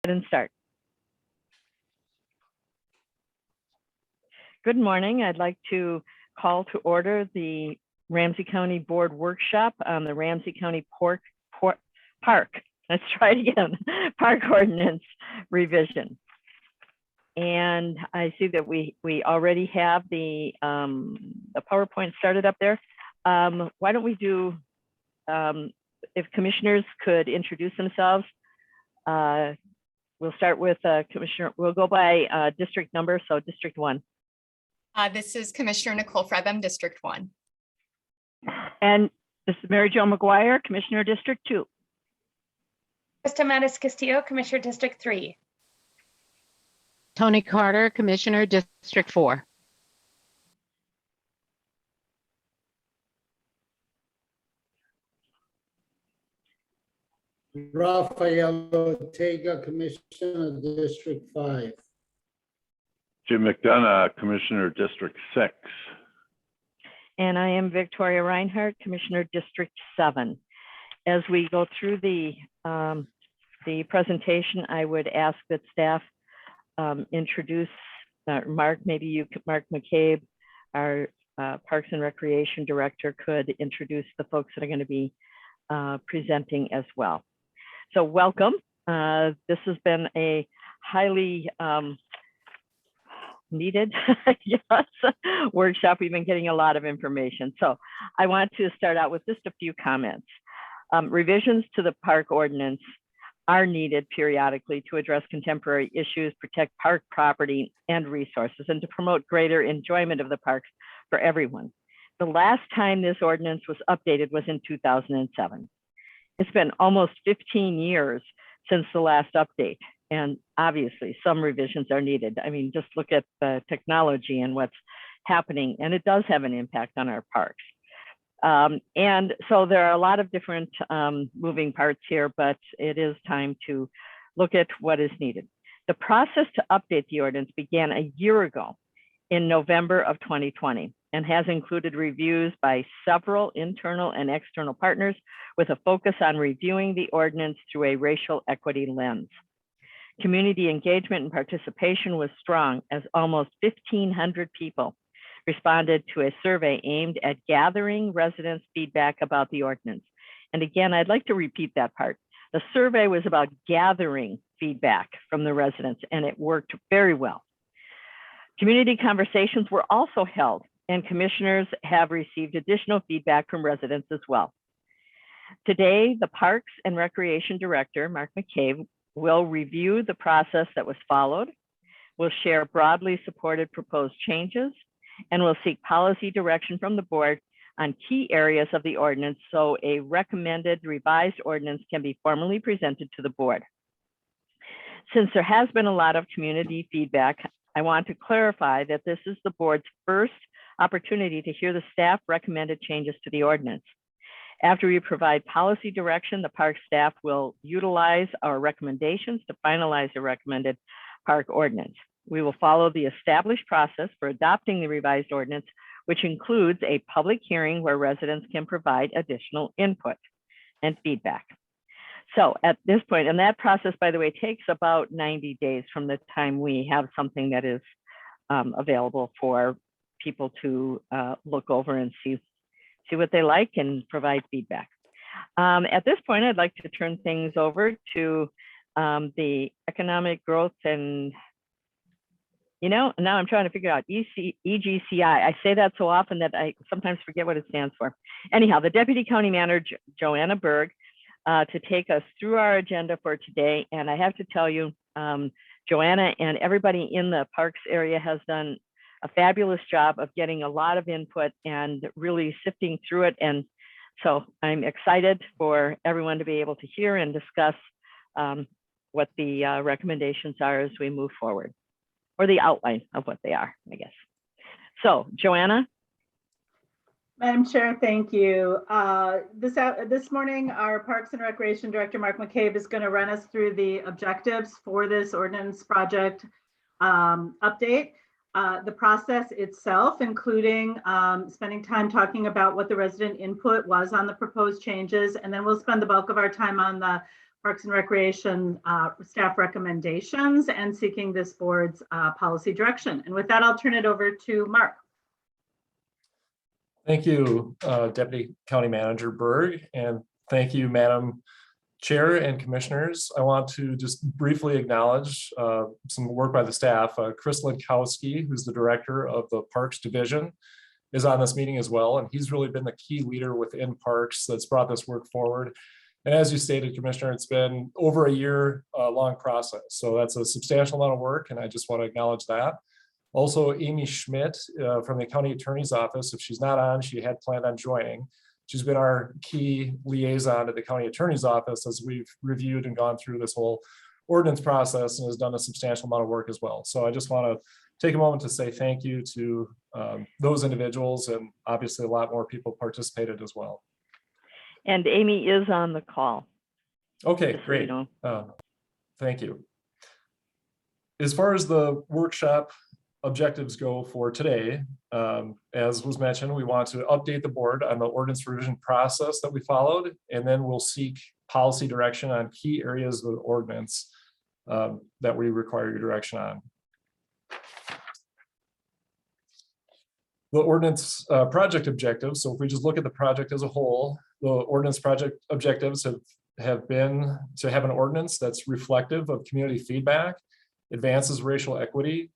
and start. Good morning. I'd like to call to order the Ramsey County Board Workshop on the Ramsey County Park. Let's try it again. Park Ordinance Revision. And I see that we already have the PowerPoint started up there. Why don't we do, if commissioners could introduce themselves. We'll start with Commissioner, we'll go by district number, so District 1. This is Commissioner Nicole Fretham, District 1. And this is Mary Jo McGuire, Commissioner District 2. Krista Mattis Castillo, Commissioner District 3. Tony Carter, Commissioner District 4. Rafael Ortega, Commissioner District 5. Jim McDonough, Commissioner District 6. And I am Victoria Reinhardt, Commissioner District 7. As we go through the presentation, I would ask that staff introduce Mark, maybe you, Mark McCabe, our Parks and Recreation Director, could introduce the folks that are going to be presenting as well. So welcome. This has been a highly needed yes, workshop. We've been getting a lot of information. So I want to start out with just a few comments. Revisions to the park ordinance are needed periodically to address contemporary issues, protect park property and resources, and to promote greater enjoyment of the parks for everyone. The last time this ordinance was updated was in 2007. It's been almost 15 years since the last update, and obviously some revisions are needed. I mean, just look at the technology and what's happening, and it does have an impact on our parks. And so there are a lot of different moving parts here, but it is time to look at what is needed. The process to update the ordinance began a year ago in November of 2020 and has included reviews by several internal and external partners with a focus on reviewing the ordinance through a racial equity lens. Community engagement and participation was strong as almost 1,500 people responded to a survey aimed at gathering residents' feedback about the ordinance. And again, I'd like to repeat that part. The survey was about gathering feedback from the residents, and it worked very well. Community conversations were also held, and commissioners have received additional feedback from residents as well. Today, the Parks and Recreation Director, Mark McCabe, will review the process that was followed, will share broadly supported proposed changes, and will seek policy direction from the board on key areas of the ordinance so a recommended revised ordinance can be formally presented to the board. Since there has been a lot of community feedback, I want to clarify that this is the board's first opportunity to hear the staff recommended changes to the ordinance. After we provide policy direction, the park staff will utilize our recommendations to finalize the recommended park ordinance. We will follow the established process for adopting the revised ordinance, which includes a public hearing where residents can provide additional input and feedback. So at this point, and that process, by the way, takes about 90 days from the time we have something that is available for people to look over and see what they like and provide feedback. At this point, I'd like to turn things over to the economic growth and, you know, now I'm trying to figure out EGCI. I say that so often that I sometimes forget what it stands for. Anyhow, the Deputy County Manager, Joanna Berg, to take us through our agenda for today. And I have to tell you, Joanna and everybody in the parks area has done a fabulous job of getting a lot of input and really sifting through it. And so I'm excited for everyone to be able to hear and discuss what the recommendations are as we move forward, or the outline of what they are, I guess. So, Joanna? Madam Chair, thank you. This morning, our Parks and Recreation Director, Mark McCabe, is going to run us through the objectives for this ordinance project update. The process itself, including spending time talking about what the resident input was on the proposed changes, and then we'll spend the bulk of our time on the Parks and Recreation staff recommendations and seeking this board's policy direction. And with that, I'll turn it over to Mark. Thank you, Deputy County Manager Berg, and thank you, Madam Chair and Commissioners. I want to just briefly acknowledge some work by the staff. Chris Linkowski, who's the Director of the Parks Division, is on this meeting as well, and he's really been the key leader within Parks that's brought this work forward. And as you stated, Commissioner, it's been over a year long process, so that's a substantial amount of work, and I just want to acknowledge that. Also, Amy Schmidt from the County Attorney's Office, if she's not on, she had planned on joining. She's been our key liaison to the County Attorney's Office as we've reviewed and gone through this whole ordinance process and has done a substantial amount of work as well. So I just want to take a moment to say thank you to those individuals, and obviously a lot more people participated as well. And Amy is on the call. Okay, just so you great. know. Thank you. As far as the workshop objectives go for today, as was mentioned, we want to update the board on the ordinance revision process that we followed, and then we'll seek policy direction on key areas of the ordinance that we require your direction on. The ordinance project objectives. So if we just look at the project as a whole, the ordinance project objectives have been to have an ordinance that's reflective of community feedback, advances racial equity,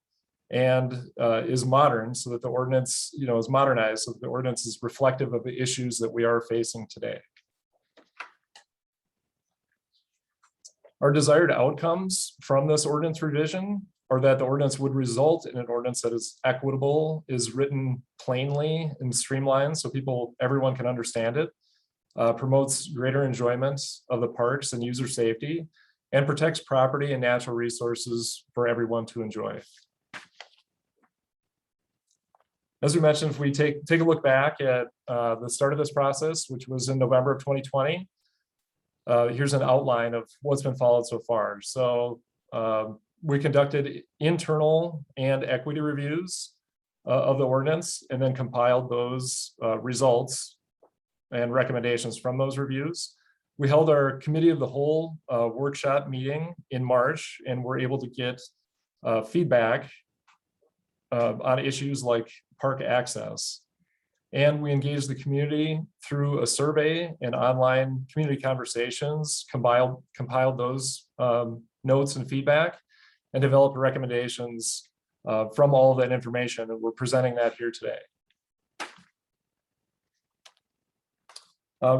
and is modern, so that the ordinance, is modernized, so that the ordinance is reflective of the issues that we are facing today. Our desired outcomes from this ordinance revision are that the ordinance would result in an ordinance that is equitable, is written plainly and streamlined so everyone can understand it, promotes greater enjoyment of the parks and user safety, and protects property and natural resources for everyone to enjoy. As we mentioned, if we take a look back at the start of this process, which was in November of 2020, here's an outline of what's been followed so far. So we conducted internal and equity reviews of the ordinance, and then compiled those results and recommendations from those reviews. We held our committee of the whole workshop meeting in March, and were able to get feedback on issues like park access. And we engaged the community through a survey and online community conversations, compiled those notes and feedback, and developed recommendations from all of that information, and we're presenting that here today.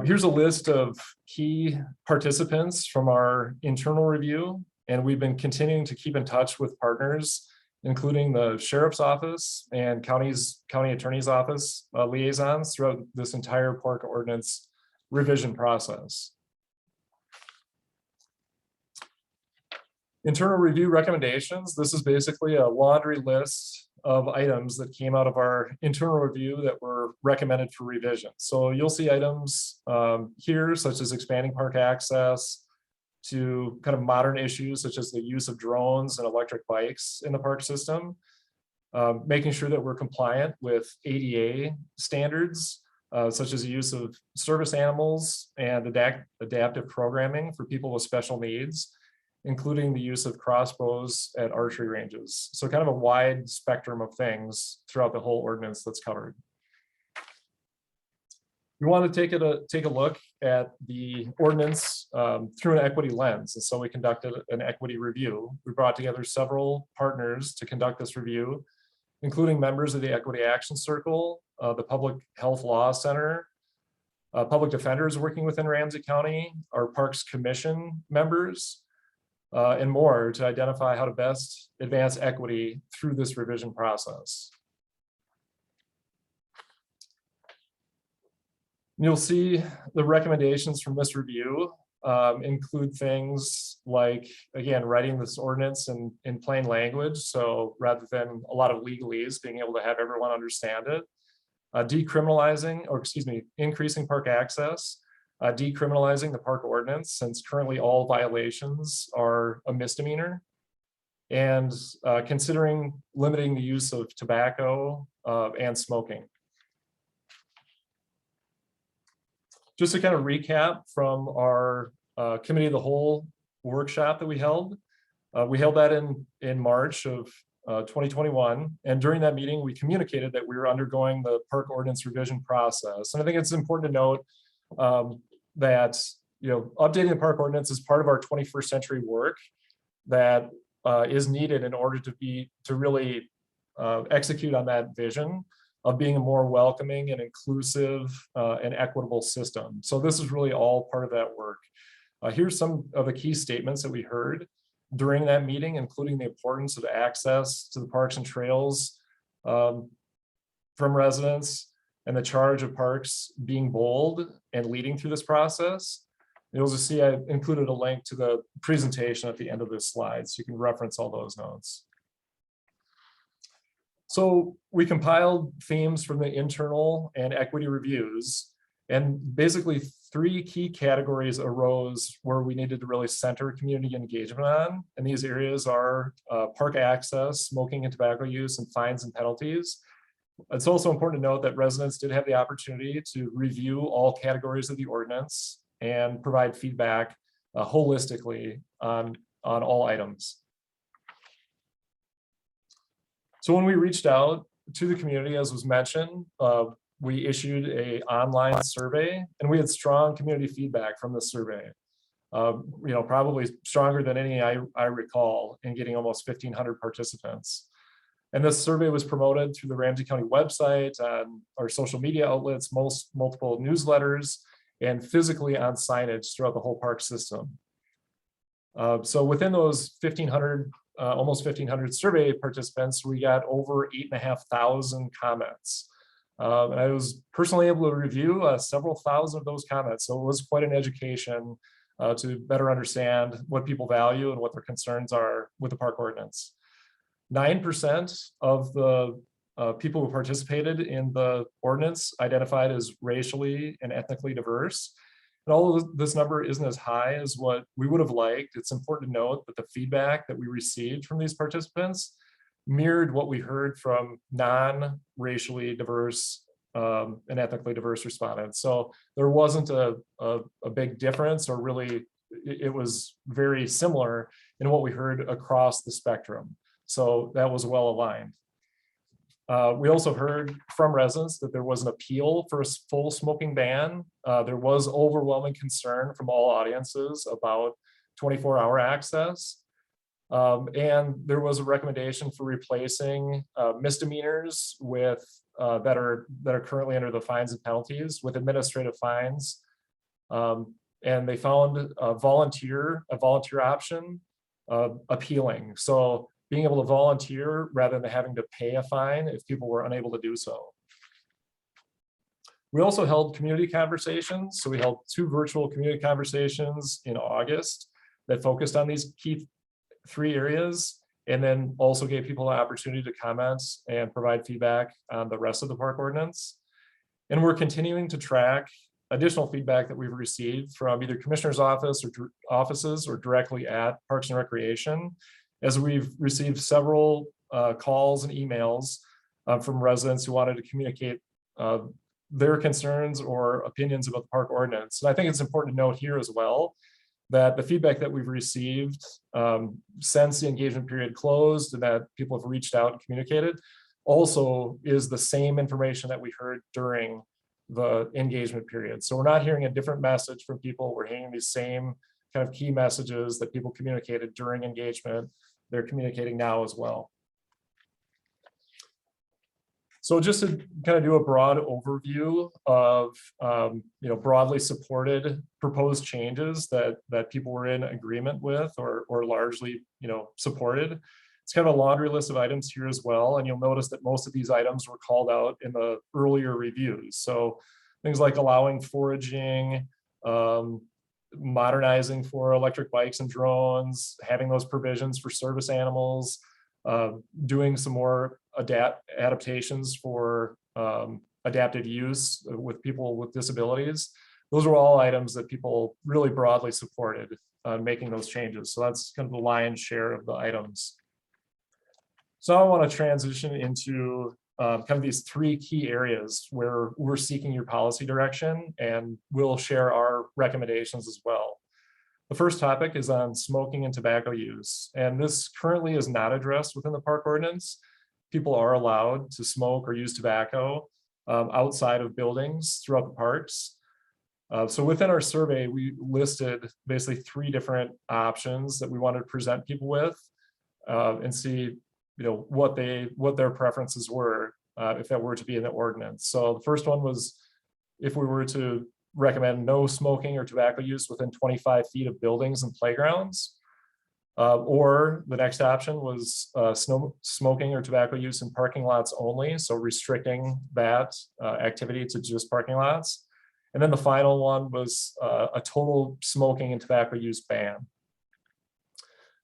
Here's a list of key participants from our internal review, and we've been continuing to keep in touch with partners, including the Sheriff's Office and County Attorney's Office liaisons throughout this entire park ordinance revision process. Internal review recommendations. This is basically a laundry list of items that came out of our internal review that were recommended for revision. So you'll see items here, such as expanding park access, to kind of modern issues such as the use of drones and electric bikes in the park system, making sure that we're compliant with ADA standards, such as the use of service animals and adaptive programming for people with special needs, including the use of crossbows at archery ranges. So kind of a wide spectrum of things throughout the whole ordinance that's covered. We want to take a look at the ordinance through an equity lens. And so we conducted an equity review. We brought together several partners to conduct this review, including members of the Equity Action Circle, the Public Health Law Center, public defenders working within Ramsey County, our Parks Commission members, and more, to identify how to best advance equity through this revision process. You'll see the recommendations from this review include things like, again, writing this ordinance in plain language. So rather than a lot of legalese, being able to have everyone understand it, increasing park access, decriminalizing the park ordinance, since currently all violations are a misdemeanor, and considering limiting the use of tobacco and smoking. Just to kind of recap from our committee of the whole workshop that we held. We held that in March of 2021. And during that meeting, we communicated that we were undergoing the park ordinance revision process. And I think it's important to note that, updating the park ordinance is part of our 21st century work that is needed in order to really execute on that vision of being a more welcoming and inclusive and equitable system. So this is really all part of that work. Here's some of the key statements that we heard during that meeting, including the importance of access to the parks and trails from residents and the charge of parks being bold and leading through this process. You'll just see I included a link to the presentation at the end of this slide, so you can reference all those notes. So we compiled themes from the internal and equity reviews, and basically 3 key categories arose where we needed to really center community engagement on. And these areas are park access, smoking and tobacco use, and fines and penalties. It's also important to note that residents did have the opportunity to review all categories of the ordinance and provide feedback holistically on all items. So when we reached out to the community, as was mentioned, we issued an online survey, and we had strong community feedback from the survey. Probably stronger than any I recall, in getting almost 1,500 participants. And this survey was promoted through the Ramsey County website, on our social media outlets, multiple newsletters, and physically on signage throughout the whole park system. So within those 1,500, almost 1,500 survey participants, we got over 8,500 comments. And I was personally able to review several thousand of those comments. So it was quite an education to better understand what people value and what their concerns are with the park ordinance. 9% of the people who participated in the ordinance identified as racially and ethnically diverse. And although this number isn't as high as what we would have liked, it's important to note that the feedback that we received from these participants mirrored what we heard from non-racially diverse and ethnically diverse respondents. So there wasn't a big difference, or really it was very similar in what we heard across the spectrum. So that was well aligned. We also heard from residents that there was an appeal for a full smoking ban. There was overwhelming concern from all audiences about 24-hour access. And there was a recommendation for replacing misdemeanors with that are currently under the fines and penalties with administrative fines. And they found a volunteer option appealing. So being able to volunteer rather than having to pay a fine if people were unable to do so. We also held community conversations. So we held 2 virtual community conversations in August that focused on these key 3 areas, and then also gave people an opportunity to comment and provide feedback on the rest of the park ordinance. And we're continuing to track additional feedback that we've received from either Commissioner's office or offices or directly at Parks and Recreation, as we've received several calls and emails from residents who wanted to communicate their concerns or opinions about the park ordinance. And I think it's important to note here as well that the feedback that we've received since the engagement period closed and that people have reached out and communicated also is the same information that we heard during the engagement period. So we're not hearing a different message from people. We're hearing these same kind of key messages that people communicated during engagement. They're communicating now as well. So just to kind of do a broad overview of broadly supported proposed changes that people were in agreement with or largely supported. It's kind of a laundry list of items here as well. And you'll notice that most of these items were called out in the earlier reviews. So things like allowing foraging, modernizing for electric bikes and drones, having those provisions for service animals, doing some more adaptations for adapted use with people with disabilities. Those were all items that people really broadly supported making those changes. So that's kind of the lion's share of the items. So I want to transition into kind of these 3 key areas where we're seeking your policy direction, and we'll share our recommendations as well. The first topic is on smoking and tobacco use, and this currently is not addressed within the park ordinance. People are allowed to smoke or use tobacco outside of buildings throughout the parks. So within our survey, we listed basically 3 different options that we wanted to present people with and see, what their preferences were if that were to be in the ordinance. So the first one was if we were to recommend no smoking or tobacco use within 25 feet of buildings and playgrounds. Or the next option was smoking or tobacco use in parking lots only, so restricting that activity to just parking lots. And then the final one was a total smoking and tobacco use ban.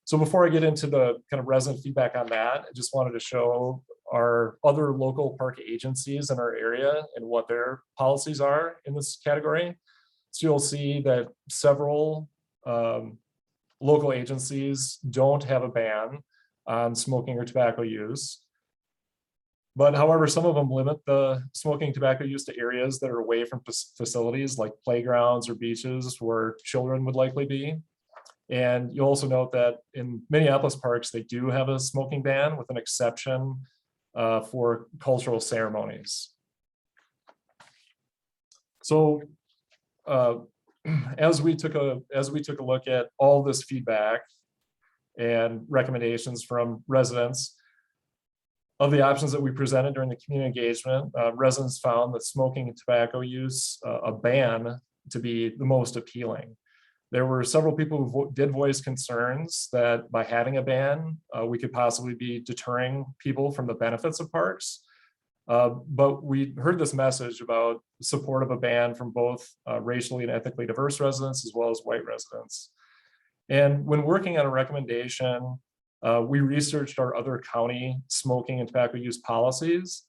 So before I get into the kind of resident feedback on that, I just wanted to show our other local park agencies in our area and what their policies are in this category. So you'll see that several local agencies don't have a ban on smoking or tobacco use. But however, some of them limit the smoking tobacco use to areas that are away from facilities like playgrounds or beaches where children would likely be. And you'll also note that in Minneapolis parks, they do have a smoking ban with an exception for cultural ceremonies. So as we took a look at all this feedback and recommendations from residents, of the options that we presented during the community engagement, residents found that smoking and tobacco use, a ban, to be the most appealing. There were several people who did voice concerns that by having a ban, we could possibly be deterring people from the benefits of parks. But we heard this message about support of a ban from both racially and ethnically diverse residents as well as white residents. And when working on a recommendation, we researched our other county smoking and tobacco use policies.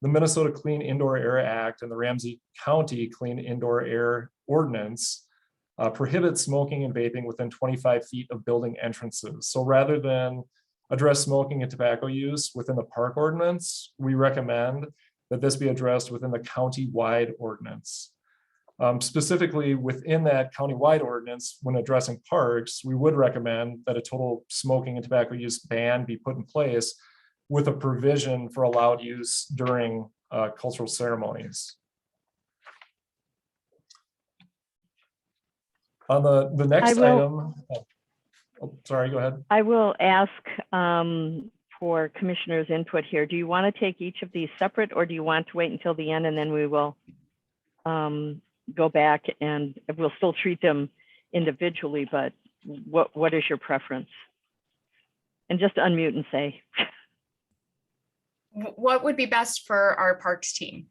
The Minnesota Clean Indoor Air Act and the Ramsey County Clean Indoor Air Ordinance prohibit smoking and vaping within 25 feet of building entrances. So rather than address smoking and tobacco use within the park ordinance, we recommend that this be addressed within the county-wide ordinance. Specifically within that county-wide ordinance, when addressing parks, we would recommend that a total smoking and tobacco use ban be put in place with a provision for allowed use during cultural ceremonies. On the next item, sorry, go ahead. I will ask for commissioners' input here. Do you want to take each of these separate, or do you want to wait until the end and then we will go back and we'll still treat them individually, but what is your preference? And just unmute and say. What would be best for our parks team?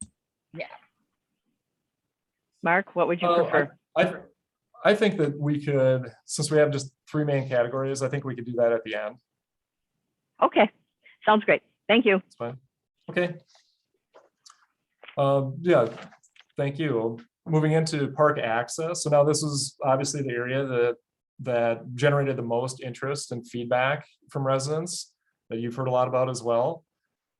Mark, what would you prefer? I think that we could, since we have just 3 main categories, I think we could do that at the end. Okay, sounds great. Thank you. That's fine. Okay. Yeah, thank you. Moving into park access. So now this is obviously the area that generated the most interest and feedback from residents that you've heard a lot about as well.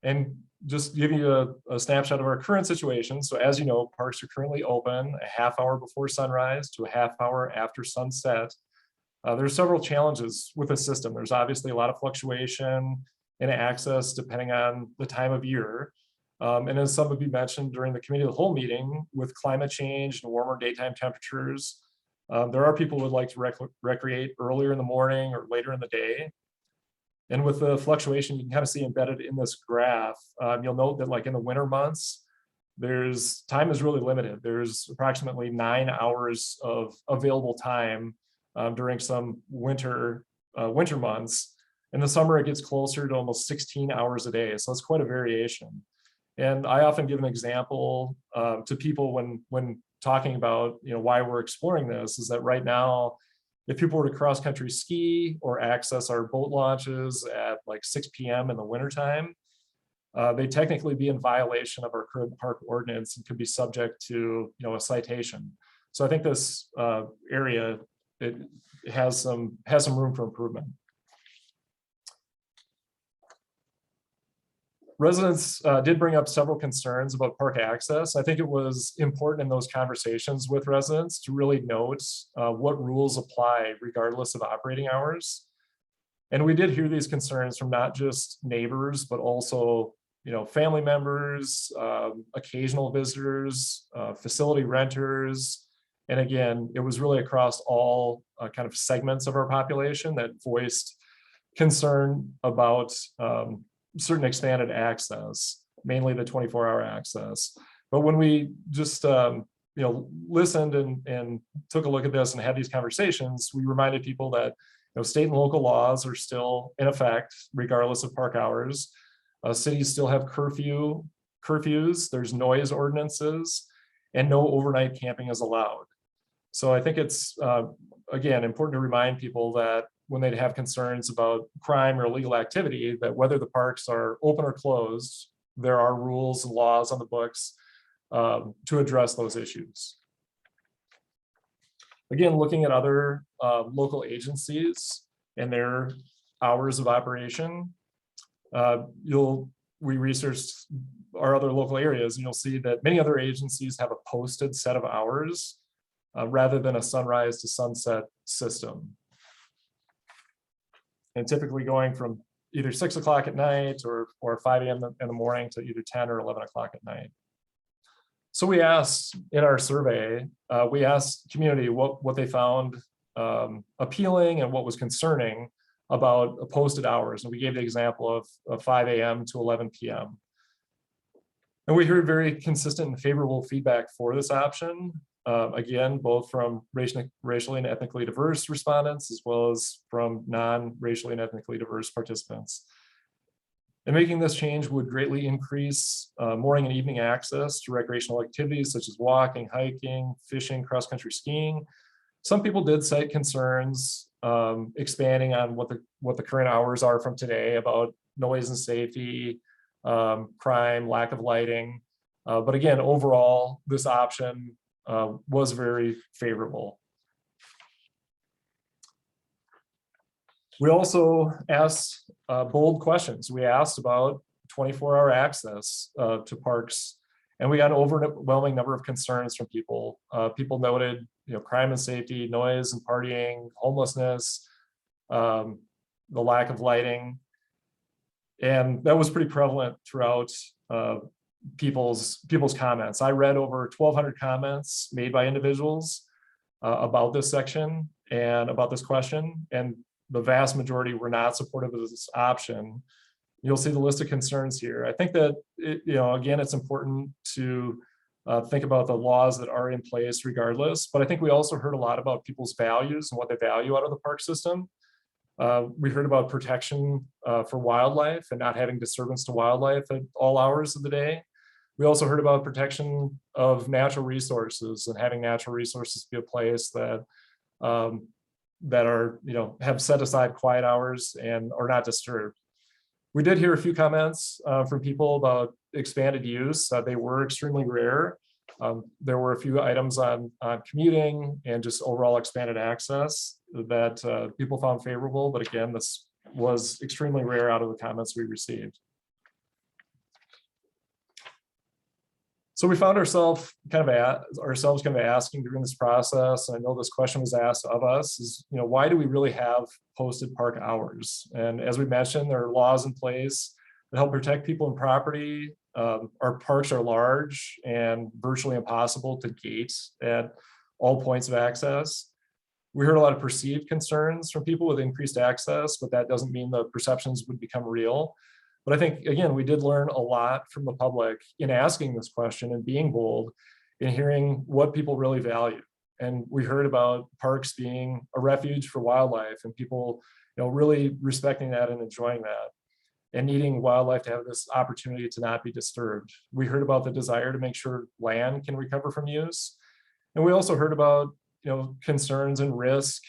And just giving you a snapshot of our current situation. So as you know, parks are currently open a half hour before sunrise to a half hour after sunset. There's several challenges with the system. There's obviously a lot of fluctuation in access depending on the time of year. And as some of you mentioned during the committee of the whole meeting, with climate change and warmer daytime temperatures, there are people who would like to recreate earlier in the morning or later in the day. And with the fluctuation, you can kind of see embedded in this graph, you'll note that like in the winter months, time is really limited. There's approximately 9 hours of available time during some winter months. In the summer, it gets closer to almost 16 hours a day. So it's quite a variation. And I often give an example to people when talking about why we're exploring this, is that right now, if people were to cross-country ski or access our boat launches at like 6 p.m. in the wintertime, they technically be in violation of our current park ordinance and could be subject to a citation. So I think this area, it has some room for improvement. Residents did bring up several concerns about park access. I think it was important in those conversations with residents to really note what rules apply regardless of operating hours. And we did hear these concerns from not just neighbors, but also, family members, occasional visitors, facility renters. And again, it was really across all kind of segments of our population that voiced concern about certain expanded access, mainly the 24-hour access. But when we just listened and took a look at this and had these conversations, we reminded people that state and local laws are still in effect regardless of park hours. Cities still have curfews, there's noise ordinances, and no overnight camping is allowed. So I think it's, again, important to remind people that when they have concerns about crime or illegal activity, that whether the parks are open or closed, there are rules and laws on the books to address those issues. Again, looking at other local agencies and their hours of operation, we researched our other local areas, and you'll see that many other agencies have a posted set of hours rather than a sunrise to sunset system. And typically going from either 6 o'clock at night or 5 a.m. in the morning to either 10 or 11 o'clock at night. So we asked in our survey, we asked community what they found appealing and what was concerning about posted hours. And we gave the example of 5 a.m. to 11 p.m. And we heard very consistent and favorable feedback for this option. Again, both from racially and ethnically diverse respondents, as well as from non-racially and ethnically diverse participants. And making this change would greatly increase morning and evening access to recreational activities such as walking, hiking, fishing, cross-country skiing. Some people did cite concerns expanding on what the current hours are from today about noise and safety, crime, lack of lighting. But again, overall, this option was very favorable. We also asked bold questions. We asked about 24-hour access to parks, and we got an overwhelming number of concerns from people. People noted, crime and safety, noise and partying, homelessness, the lack of lighting, and that was pretty prevalent throughout people's comments. I read over 1,200 comments made by individuals about this section and about this question, and the vast majority were not supportive of this option. You'll see the list of concerns here. I think that, again, it's important to think about the laws that are in place regardless, but I think we also heard a lot about people's values and what they value out of the park system. We heard about protection for wildlife and not having disturbance to wildlife at all hours of the day. We also heard about protection of natural resources and having natural resources be a place that are, have set aside quiet hours and are not disturbed. We did hear a few comments from people about expanded use. They were extremely rare. There were a few items on commuting and just overall expanded access that people found favorable. But again, this was extremely rare out of the comments we received. So we found ourselves kind of asking during this process, and I know this question was asked of us, is why do we really have posted park hours? And as we mentioned, there are laws in place that help protect people and property. Our parks are large and virtually impossible to gate at all points of access. We heard a lot of perceived concerns from people with increased access, but that doesn't mean the perceptions would become real. But I think, again, we did learn a lot from the public in asking this question and being bold in hearing what people really value. And we heard about parks being a refuge for wildlife and people, really respecting that and enjoying that and needing wildlife to have this opportunity to not be disturbed. We heard about the desire to make sure land can recover from use. And we also heard about, concerns and risk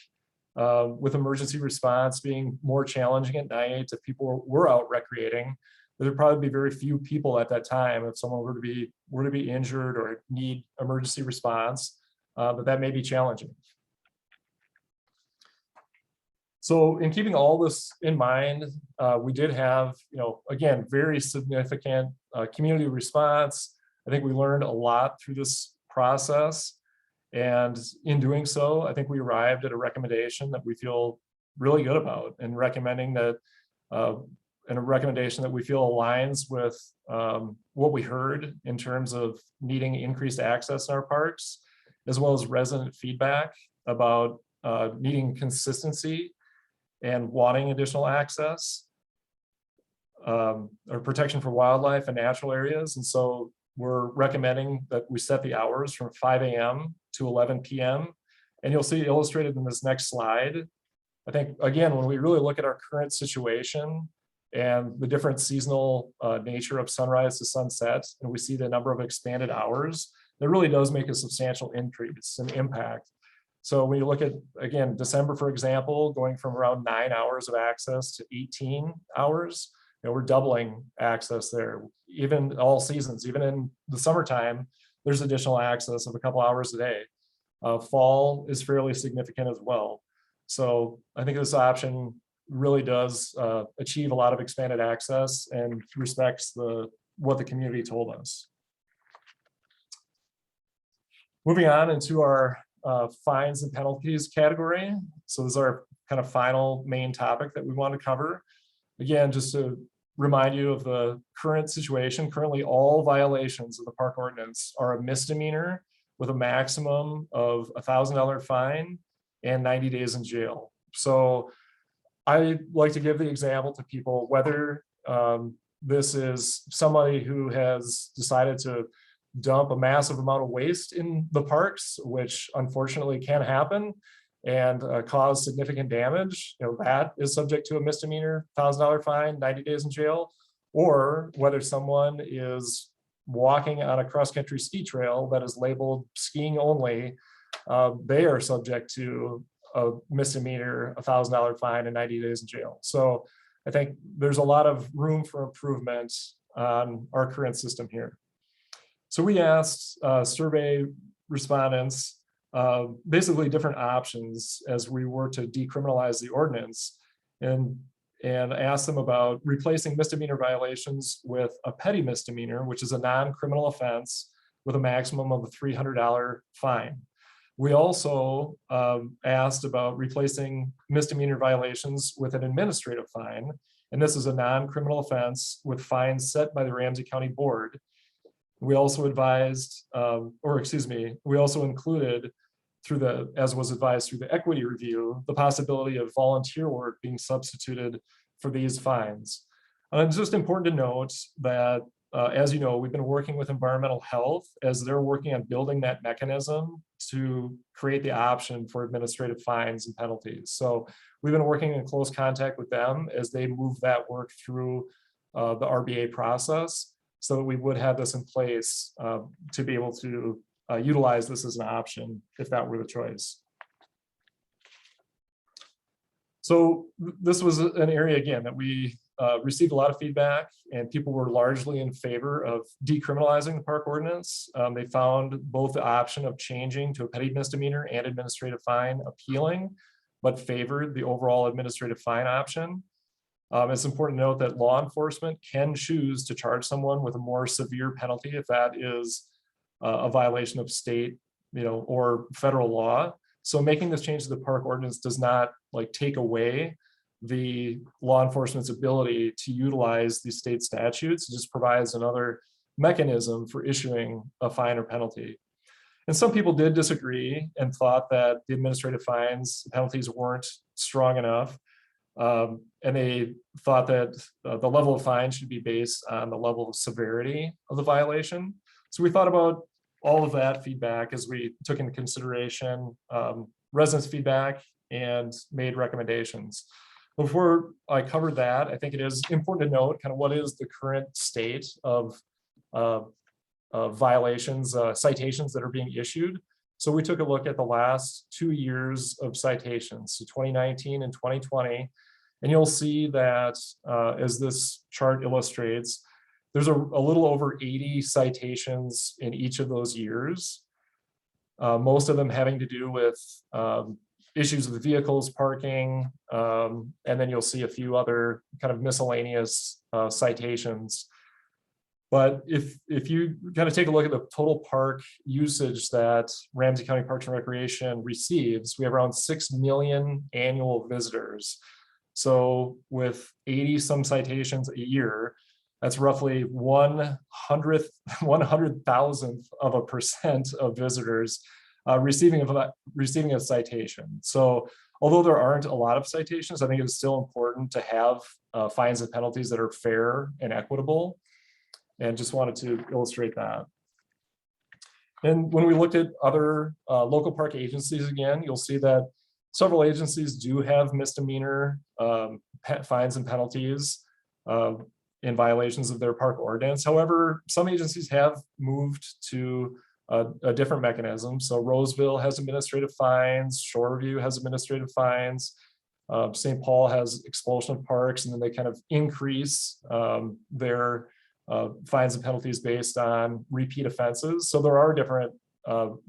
with emergency response being more challenging at night. If people were out recreating, there'd probably be very few people at that time if someone were to be injured or need emergency response, but that may be challenging. So in keeping all this in mind, we did have, again, very significant community response. I think we learned a lot through this process. And in doing so, I think we arrived at a recommendation that we feel really good about, and recommending that, and a recommendation that we feel aligns with what we heard in terms of needing increased access in our parks, as well as resident feedback about needing consistency and wanting additional access, or protection for wildlife and natural areas. And so we're recommending that we set the hours from 5 a.m. to 11 p.m. And you'll see illustrated in this next slide. I think, again, when we really look at our current situation and the different seasonal nature of sunrise to sunset, and we see the number of expanded hours, that really does make a substantial increase in impact. So when you look at, again, December, for example, going from around 9 hours of access to 18 hours, we're doubling access there. Even all seasons, even in the summertime, there's additional access of a couple hours a day. Fall is fairly significant as well. So I think this option really does achieve a lot of expanded access and respects what the community told us. Moving on into our fines and penalties category. So this is our kind of final main topic that we want to cover. Again, just to remind you of the current situation. Currently, all violations of the park ordinance are a misdemeanor with a maximum of $1,000 fine and 90 days in jail. So I like to give the example to people, whether this is somebody who has decided to dump a massive amount of waste in the parks, which unfortunately can happen, and cause significant damage, that is subject to a misdemeanor, $1,000 fine, 90 days in jail, or whether someone is walking on a cross-country ski trail that is labeled skiing only, they are subject to a misdemeanor, $1,000 fine, and 90 days in jail. So I think there's a lot of room for improvement on our current system here. So we asked survey respondents basically different options as we were to decriminalize the ordinance, and asked them about replacing misdemeanor violations with a petty misdemeanor, which is a non-criminal offense with a maximum of a $300 fine. We also asked about replacing misdemeanor violations with an administrative fine, and this is a non-criminal offense with fines set by the Ramsey County Board. We also advised, we also included, as was advised through the equity review, the possibility of volunteer work being substituted for these fines. And it's just important to note that, as you know, we've been working with environmental health as they're working on building that mechanism to create the option for administrative fines and penalties. So we've been working in close contact with them as they move that work through the RBA process, so that we would have this in place to be able to utilize this as an option if that were the choice. So this was an area, again, that we received a lot of feedback, and people were largely in favor of decriminalizing the park ordinance. They found both the option of changing to a petty misdemeanor and administrative fine appealing, but favored the overall administrative fine option. It's important to note that law enforcement can choose to charge someone with a more severe penalty if that is a violation of state, or federal law. So making this change to the park ordinance does not take away the law enforcement's ability to utilize these state statutes. It just provides another mechanism for issuing a fine or penalty. And some people did disagree and thought that the administrative fines, penalties weren't strong enough. And they thought that the level of fine should be based on the level of severity of the violation. So we thought about all of that feedback as we took into consideration residents' feedback and made recommendations. Before I cover that, I think it is important to note kind of what is the current state of violations, citations that are being issued. So we took a look at the last 2 years of citations, so 2019 and 2020, and you'll see that as this chart illustrates, there's a little over 80 citations in each of those years, most of them having to do with issues with vehicles, parking, and then you'll see a few other kind of miscellaneous citations. But if you kind of take a look at the total park usage that Ramsey County Parks and Recreation receives, we have around 6 million annual visitors. So with 80 some citations a year, that's roughly 100,000th of a percent of visitors receiving a citation. So although there aren't a lot of citations, I think it's still important to have fines and penalties that are fair and equitable. And just wanted to illustrate that. And when we looked at other local park agencies, again, you'll see that several agencies do have misdemeanor fines and penalties in violations of their park ordinance. However, some agencies have moved to a different mechanism. So Roseville has administrative fines, Shoreview has administrative fines, St. Paul has expulsion of parks, and then they kind of increase their fines and penalties based on repeat offenses. So there are different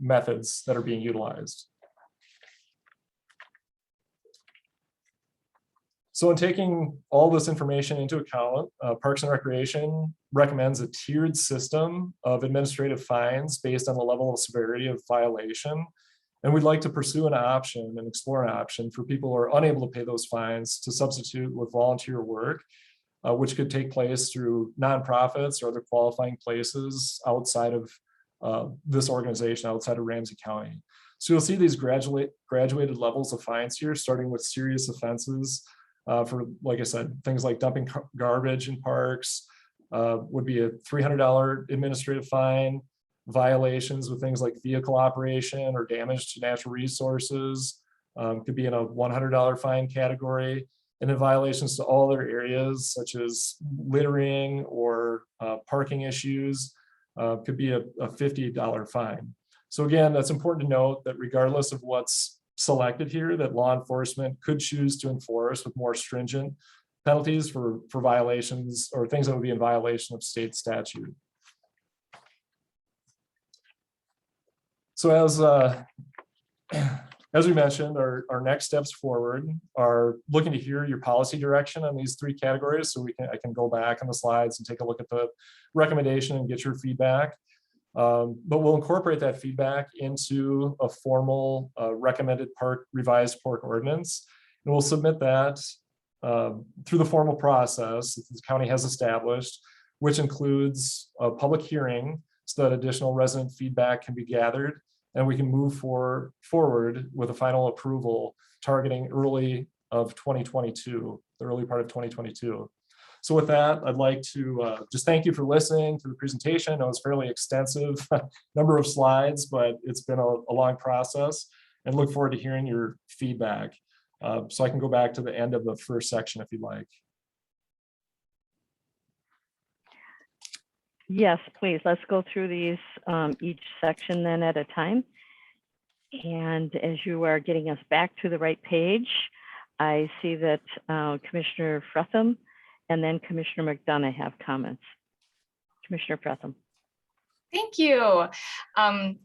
methods that are being utilized. So in taking all this information into account, Parks and Recreation recommends a tiered system of administrative fines based on the level of severity of violation. And we'd like to pursue an option and explore an option for people who are unable to pay those fines to substitute with volunteer work, which could take place through nonprofits or other qualifying places outside of this organization, outside of Ramsey County. So you'll see these graduated levels of fines here, starting with serious offenses for, like I said, things like dumping garbage in parks would be a $300 administrative fine. Violations with things like vehicle operation or damage to natural resources could be in a $100 fine category. And then violations to all other areas such as littering or parking issues could be a $50 fine. So again, that's important to note that regardless of what's selected here, that law enforcement could choose to enforce with more stringent penalties for violations or things that would be in violation of state statute. So as we mentioned, our next steps forward are looking to hear your policy direction on these three categories. So I can go back on the slides and take a look at the recommendation and get your feedback. But we'll incorporate that feedback into a formal recommended revised park ordinance. And we'll submit that through the formal process that the county has established, which includes a public hearing so that additional resident feedback can be gathered and we can move forward with a final approval targeting early of 2022, the early part of 2022. So with that, I'd like to just thank you for listening to the presentation. I know it's fairly extensive number of slides, but it's been a long process, and look forward to hearing your feedback. So I can go back to the end of the first section if you'd like. Yes, please. Let's go through these each section then at a time. And as you are getting us back to the right page, I see that Commissioner Fretham and then Commissioner McDonough have comments. Commissioner Fretham. Thank you.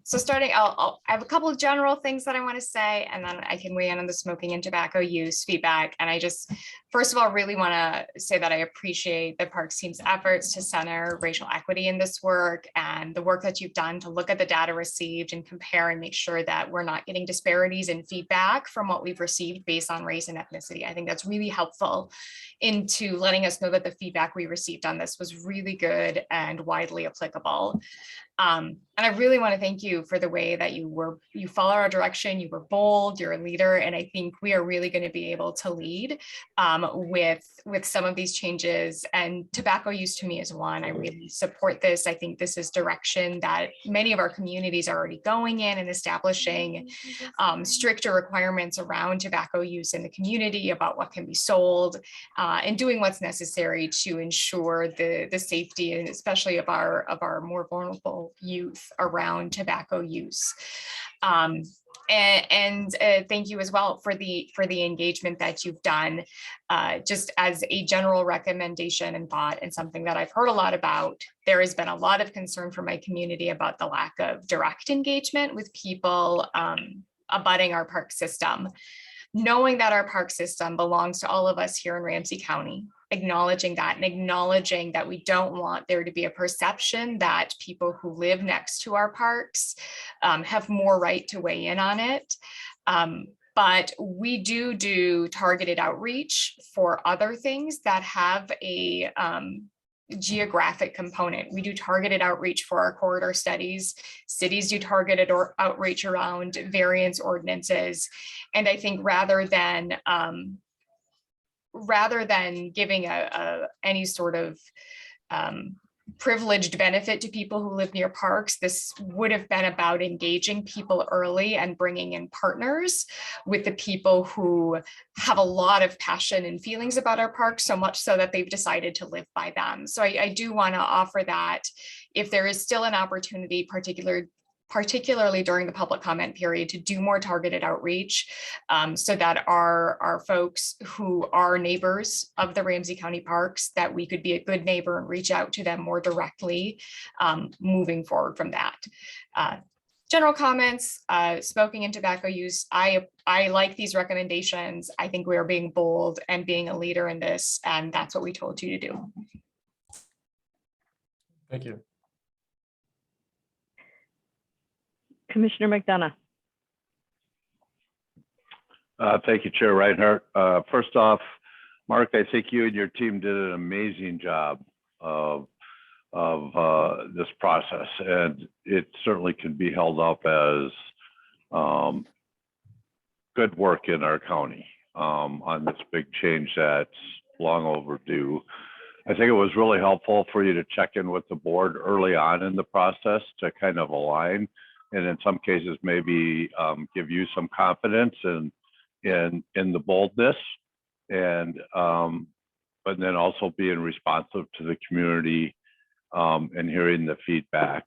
So starting, I have a couple of general things that I want to say, and then I can weigh in on the smoking and tobacco use feedback. And I just, first of all, really want to say that I appreciate the Parks team's efforts to center racial equity in this work and the work that you've done to look at the data received and compare and make sure that we're not getting disparities in feedback from what we've received based on race and ethnicity. I think that's really helpful into letting us know that the feedback we received on this was really good and widely applicable. And I really want to thank you for the way that you follow our direction. You were bold, you're a leader, and I think we are really going to be able to lead with some of these changes. And tobacco use to me is one. I really support this. I think this is direction that many of our communities are already going in and establishing stricter requirements around tobacco use in the community about what can be sold and doing what's necessary to ensure the safety and especially of our more vulnerable youth around tobacco use. And thank you as well for the engagement that you've done, just as a general recommendation and thought, and something that I've heard a lot about. There has been a lot of concern from my community about the lack of direct engagement with people abutting our park system. Knowing that our park system belongs to all of us here in Ramsey County, acknowledging that and acknowledging that we don't want there to be a perception that people who live next to our parks have more right to weigh in on it. But we do targeted outreach for other things that have a geographic component. We do targeted outreach for our corridor studies. Cities do targeted outreach around variance ordinances. And I think rather than giving any sort of privileged benefit to people who live near parks, this would have been about engaging people early and bringing in partners with the people who have a lot of passion and feelings about our parks, so much so that they've decided to live by them. So I do want to offer that if there is still an opportunity, particularly during the public comment period, to do more targeted outreach so that our folks who are neighbors of the Ramsey County parks, that we could be a good neighbor and reach out to them more directly moving forward from that. General comments, smoking and tobacco use. I like these recommendations. I think we are being bold and being a leader in this, and that's what we told you to do. Thank you. Commissioner McDonough. Thank you, Chair Reinhardt. First off, Mark, I think you and your team did an amazing job of this process, and it certainly can be held up as good work in our county on this big change that's long overdue. I think it was really helpful for you to check in with the board early on in the process to kind of align, and in some cases maybe give you some confidence in the boldness, and but then also being responsive to the community and hearing the feedback.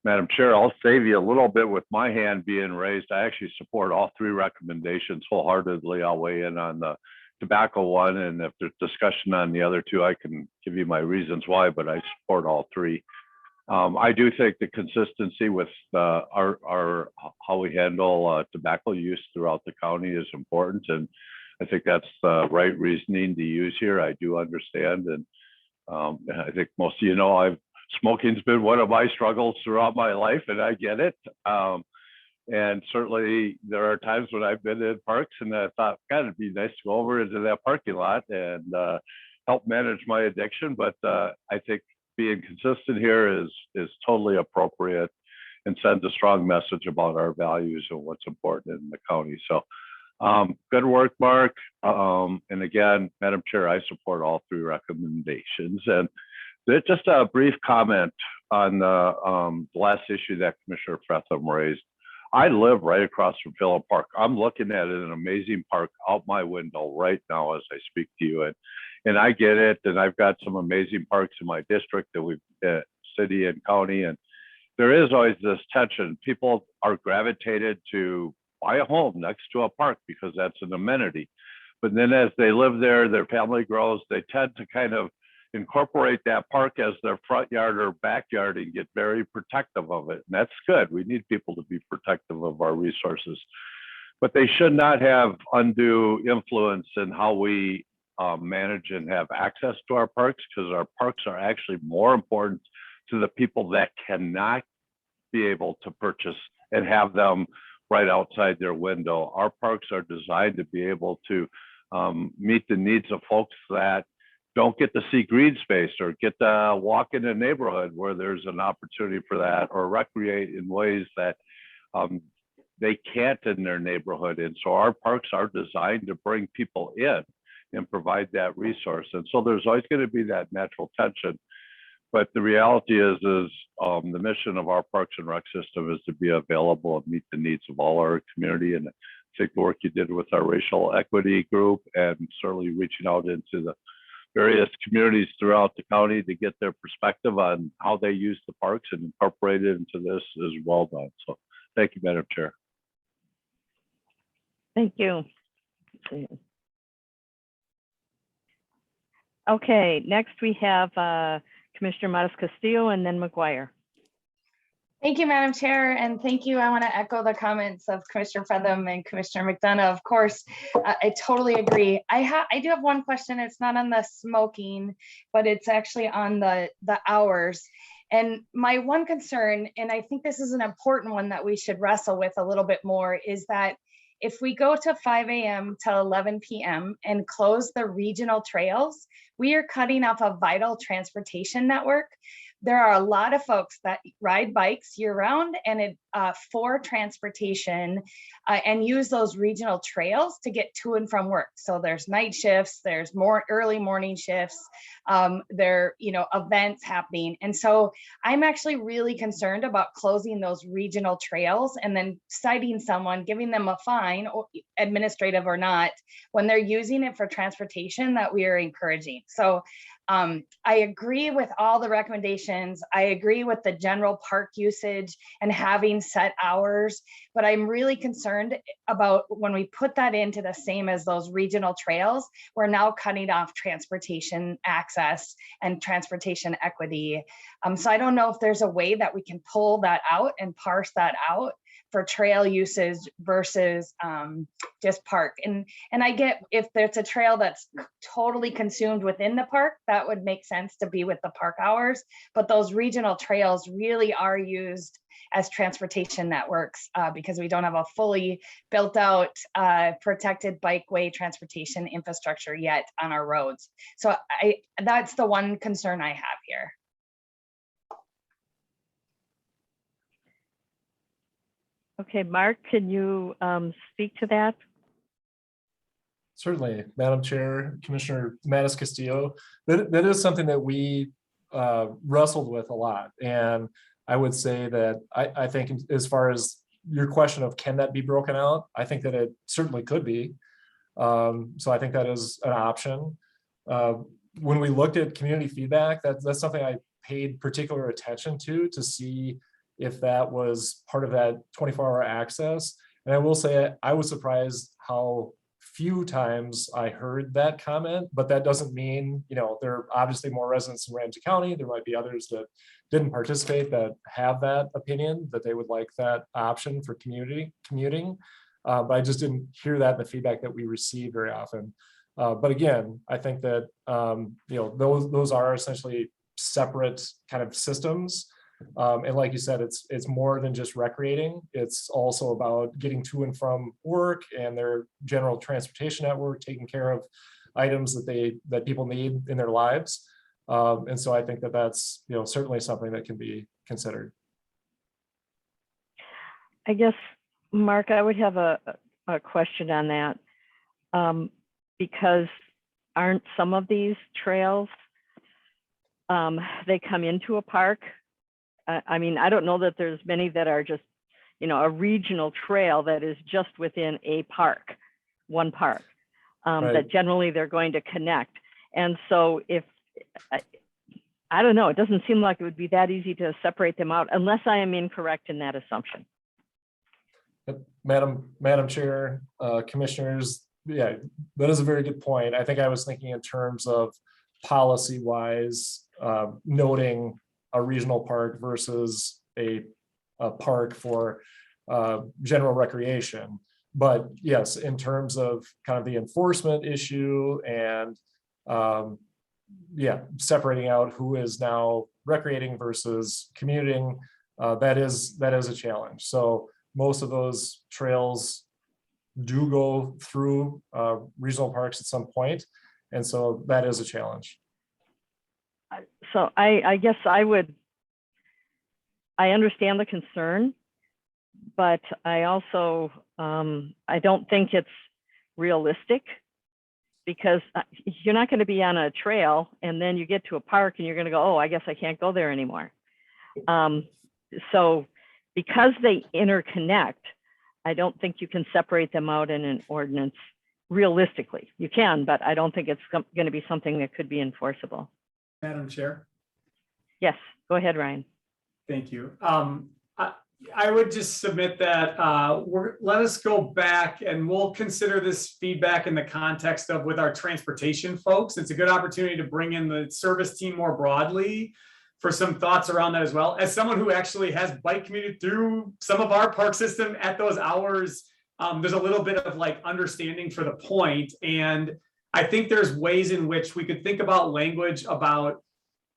Madam Chair, I'll save you a little bit with my hand being raised. I actually support all three recommendations wholeheartedly. I'll weigh in on the tobacco one, and if there's discussion on the other two, I can give you my reasons why, but I support all three. I do think the consistency with our how we handle tobacco use throughout the county is important, and I think that's the right reasoning to use here. I do understand, and I think most of you know smoking's been one of my struggles throughout my life, and I get it. And certainly there are times when I've been in parks and I thought, God, it'd be nice to go over into that parking lot and help manage my addiction. But I think being consistent here is totally appropriate and sends a strong message about our values and what's important in the county. So good work, Mark. And again, Madam Chair, I support all three recommendations. And just a brief comment on the last issue that Commissioner Fretham raised. I live right across from Phillip Park. I'm looking at an amazing park out my window right now as I speak to you. And I get it. And I've got some amazing parks in my district that we've city and county. And there is always this tension. People are gravitated to buy a home next to a park because that's an amenity. But then as they live there, their family grows, they tend to kind of incorporate that park as their front yard or backyard and get very protective of it. And that's good. We need people to be protective of our resources, but they should not have undue influence in how we manage and have access to our parks, because our parks are actually more important to the people that cannot be able to purchase and have them right outside their window. Our parks are designed to be able to meet the needs of folks that don't get to see green space or get to walk in a neighborhood where there's an opportunity for that, or recreate in ways that they can't in their neighborhood. And so our parks are designed to bring people in and provide that resource. And so there's always going to be that natural tension. But the reality is the mission of our Parks and Rec system is to be available and meet the needs of all our community. And I think the work you did with our racial equity group and certainly reaching out into the various communities throughout the county to get their perspective on how they use the parks and incorporate it into this is well done. So thank you, Madam Chair. Thank you. Okay, next we have Commissioner Matas Castillo and then McGuire. Thank you, Madam Chair, and thank you. I want to echo the comments of Commissioner Fetham and Commissioner McDonough. Of course, I totally agree. I do have one question. It's not on the smoking, but it's actually on the hours. And my one concern, and I think this is an important one that we should wrestle with a little bit more, is that if we go to 5 a.m. till 11 p.m. and close the regional trails, we are cutting off a vital transportation network. There are a lot of folks that ride bikes year round and for transportation and use those regional trails to get to and from work. So there's night shifts, there's more early morning shifts, there events happening. And so I'm actually really concerned about closing those regional trails and then citing someone, giving them a fine, or administrative or not, when they're using it for transportation that we are encouraging. So I agree with all the recommendations. I agree with the general park usage and having set hours, but I'm really concerned about when we put that into the same as those regional trails, we're now cutting off transportation access and transportation equity. So I don't know if there's a way that we can pull that out and parse that out for trail usage versus just park. And I get if there's a trail that's totally consumed within the park, that would make sense to be with the park hours. But those regional trails really are used as transportation networks because we don't have a fully built out protected bikeway transportation infrastructure yet on our roads. So that's the one concern I have here. Okay, Mark, can you speak to that? Certainly, Madam Chair, Commissioner Mattis Castillo, that is something that we wrestled with a lot. And I would say that I think as far as your question of can that be broken out, I think that it certainly could be. So I think that is an option. When we looked at community feedback, that's something I paid particular attention to see if that was part of that 24-hour access. And I will say I was surprised how few times I heard that comment, but that doesn't mean, there are obviously more residents in Ramsey County. There might be others that didn't participate that have that opinion, that they would like that option for commuting. But I just didn't hear that in the feedback that we received very often. But again, I think that, those are essentially separate kind of systems. And like you said, it's more than just recreating. It's also about getting to and from work and their general transportation network, taking care of items that people need in their lives. And so I think that that's certainly something that can be considered. I guess, Mark, I would have a question on that because aren't some of these trails, they come into a park? I mean, I don't know that there's many that are just, a regional trail that is just within a park, one park, Right. that generally they're going to connect. And so if, I don't know, it doesn't seem like it would be that easy to separate them out unless I am incorrect in that assumption. Madam Chair, Commissioners, yeah, that is a very good point. I think I was thinking in terms of policy wise, noting a regional park versus a park for general recreation. But yes, in terms of kind of the enforcement issue and separating out who is now recreating versus commuting, that is a challenge. So most of those trails do go through regional parks at some point. And so that is a challenge. So I guess I understand the concern, but I also, I don't think it's realistic because you're not going to be on a trail and then you get to a park and you're going to go, oh, I guess I can't go there anymore. So because they interconnect, I don't think you can separate them out in an ordinance realistically. You can, but I don't think it's going to be something that could be enforceable. Madam Chair. Yes, go ahead, Ryan. Thank you. I would just submit that let us go back and we'll consider this feedback in the context of with our transportation folks. It's a good opportunity to bring in the service team more broadly for some thoughts around that as well. As someone who actually has bike commuted through some of our park system at those hours, there's a little bit of like understanding for the point. And I think there's ways in which we could think about language about,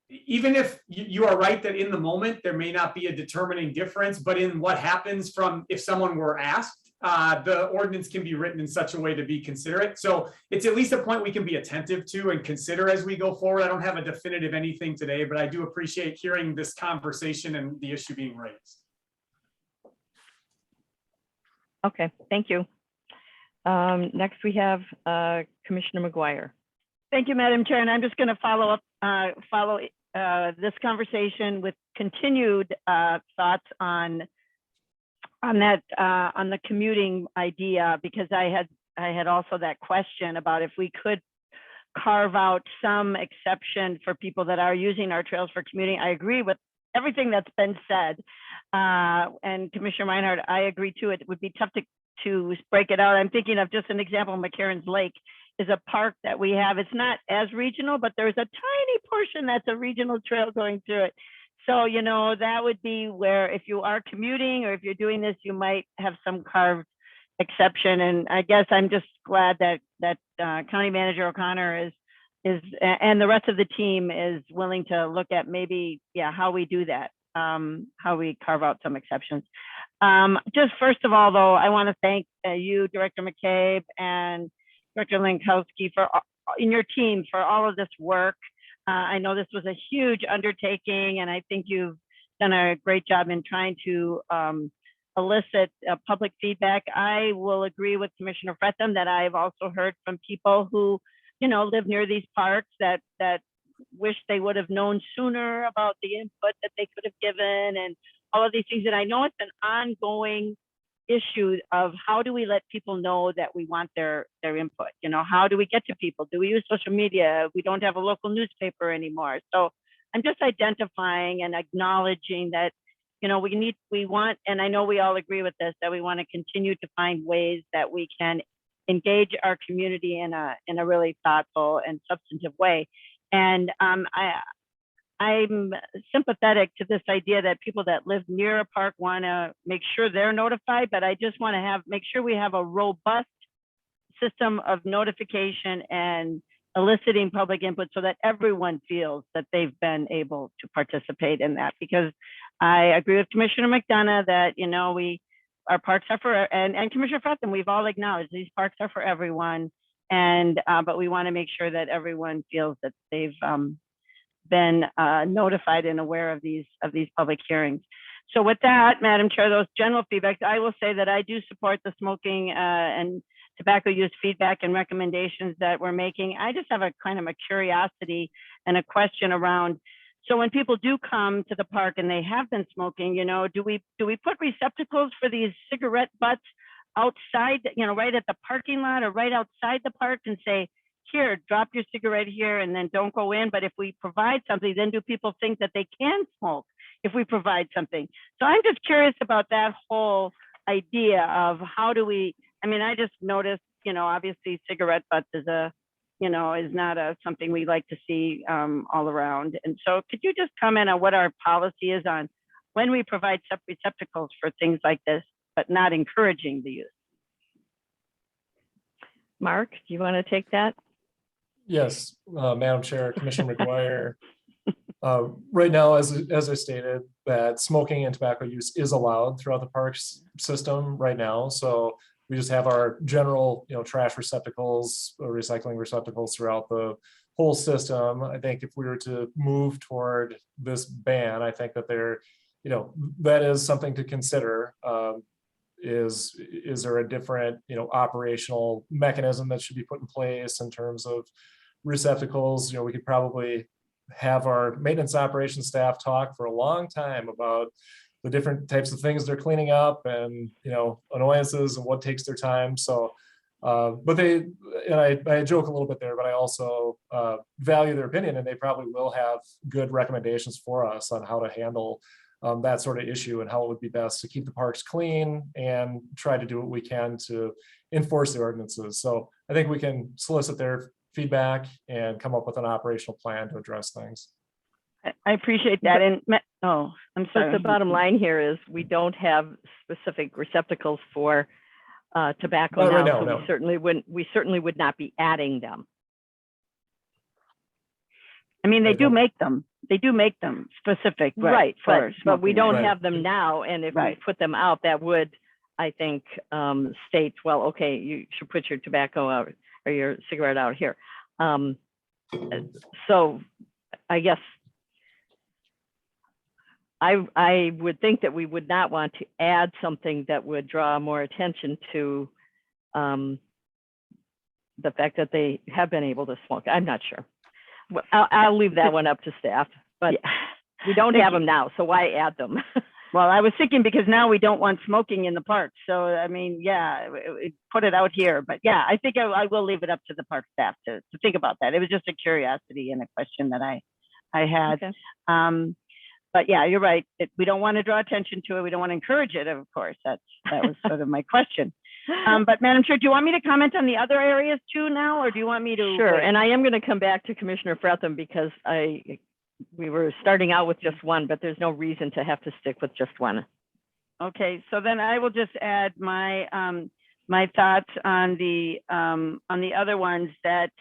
even if you are right that in the moment there may not be a determining difference, but in what happens from if someone were asked, the ordinance can be written in such a way to be considerate. So it's at least a point we can be attentive to and consider as we go forward. I don't have a definitive anything today, but I do appreciate hearing this conversation and the issue being raised. Okay, thank you. Next we have Commissioner McGuire. Thank you, Madam Chair. And I'm just going to follow this conversation with continued thoughts on the commuting idea, because I had also that question about if we could carve out some exception for people that are using our trails for commuting. I agree with everything that's been said. And Commissioner Meinhardt, I agree too. It would be tough to break it out. I'm thinking of just an example. McCarran's Lake is a park that we have. It's not as regional, but there's a tiny portion that's a regional trail going through it. So, you know, that would be where if you are commuting or if you're doing this, you might have some carved exception. And I guess I'm just glad that County Manager O'Connor is and the rest of the team is willing to look at maybe, how we do that, how we carve out some exceptions. Just first of all, though, I want to thank you, Director McCabe, and Director Lankowski in your team for all of this work. I know this was a huge undertaking, and I think you've done a great job in trying to elicit public feedback. I will agree with Commissioner Fretham that I've also heard from people who, live near these parks that wish they would have known sooner about the input that they could have given and all of these things. And I know it's an ongoing issue of how do we let people know that we want their input? How do we get to people? Do we use social media? We don't have a local newspaper anymore. So I'm just identifying and acknowledging that, we want, and I know we all agree with this, that we want to continue to find ways that we can engage our community in a really thoughtful and substantive way. And I'm sympathetic to this idea that people that live near a park want to make sure they're notified, but I just want to make sure we have a robust system of notification and eliciting public input so that everyone feels that they've been able to participate in that. Because I agree with Commissioner McDonough that, our parks are for, and Commissioner Fretham, we've all acknowledged these parks are for everyone. And, but we want to make sure that everyone feels that they've been notified and aware of these public hearings. So with that, Madam Chair, those general feedbacks, I will say that I do support the smoking and tobacco use feedback and recommendations that we're making. I just have a kind of a curiosity and a question around, so when people do come to the park and they have been smoking, do we put receptacles for these cigarette butts outside, right at the parking lot or right outside the park and say, here, drop your cigarette here and then don't go in? But if we provide something, then do people think that they can smoke if we provide something? So I'm just curious about that whole idea of how do we, I just noticed, obviously cigarette butts is is not something we like to see all around. And so could you just comment on what our policy is on when we provide receptacles for things like this, but not encouraging the use? Mark, do you want to take that? Yes, Madam Chair, Commissioner McGuire. Right now, as I stated, that smoking and tobacco use is allowed throughout the parks system right now. So we just have our general, trash receptacles, recycling receptacles throughout the whole system. I think if we were to move toward this ban, I think that that is something to consider. Is there a different, operational mechanism that should be put in place in terms of receptacles? We could probably have our maintenance operations staff talk for a long time about the different types of things they're cleaning up and, annoyances and what takes their time. So, but I joke a little bit there, but I also value their opinion, and they probably will have good recommendations for us on how to handle that sort of issue and how it would be best to keep the parks clean and try to do what we can to enforce the ordinances. So I think we can solicit their feedback and come up with an operational plan to address things. I appreciate that. And, oh, I'm But sorry. the bottom line here is we don't have specific receptacles for tobacco Not right now, now, so no. we certainly would not be adding them. I mean, I they do don't- make them. They do make them specific, Right, for but we smoking. don't Right. have them now, and if we Right. put them out, that would, I think, state, well, okay, you should put your tobacco out or your cigarette out here. So I guess I would think that we would not want to add something that would draw more attention to the fact that they have been able to smoke. I'm not sure. Well, I'll leave that one up to staff, but Yeah. we don't Thank have you. them now, so why add them? Well, I was thinking because now we don't want smoking in the park. So, I mean, yeah, put it out here. But yeah, I think I will leave it up to the park staff to think about that. It was just a curiosity and a question that I had. Okay. But yeah, you're right. We don't want to draw attention to it. We don't want to encourage it, of course. That was sort of my question. But Madam Chair, do you want me to comment on the other areas too now, or do you want me to? Sure, wait? and I am going to come back to Commissioner Fretham because we were starting out with just one, but there's no reason to have to stick with just one. Okay, so then I will just add my my thoughts on the other ones that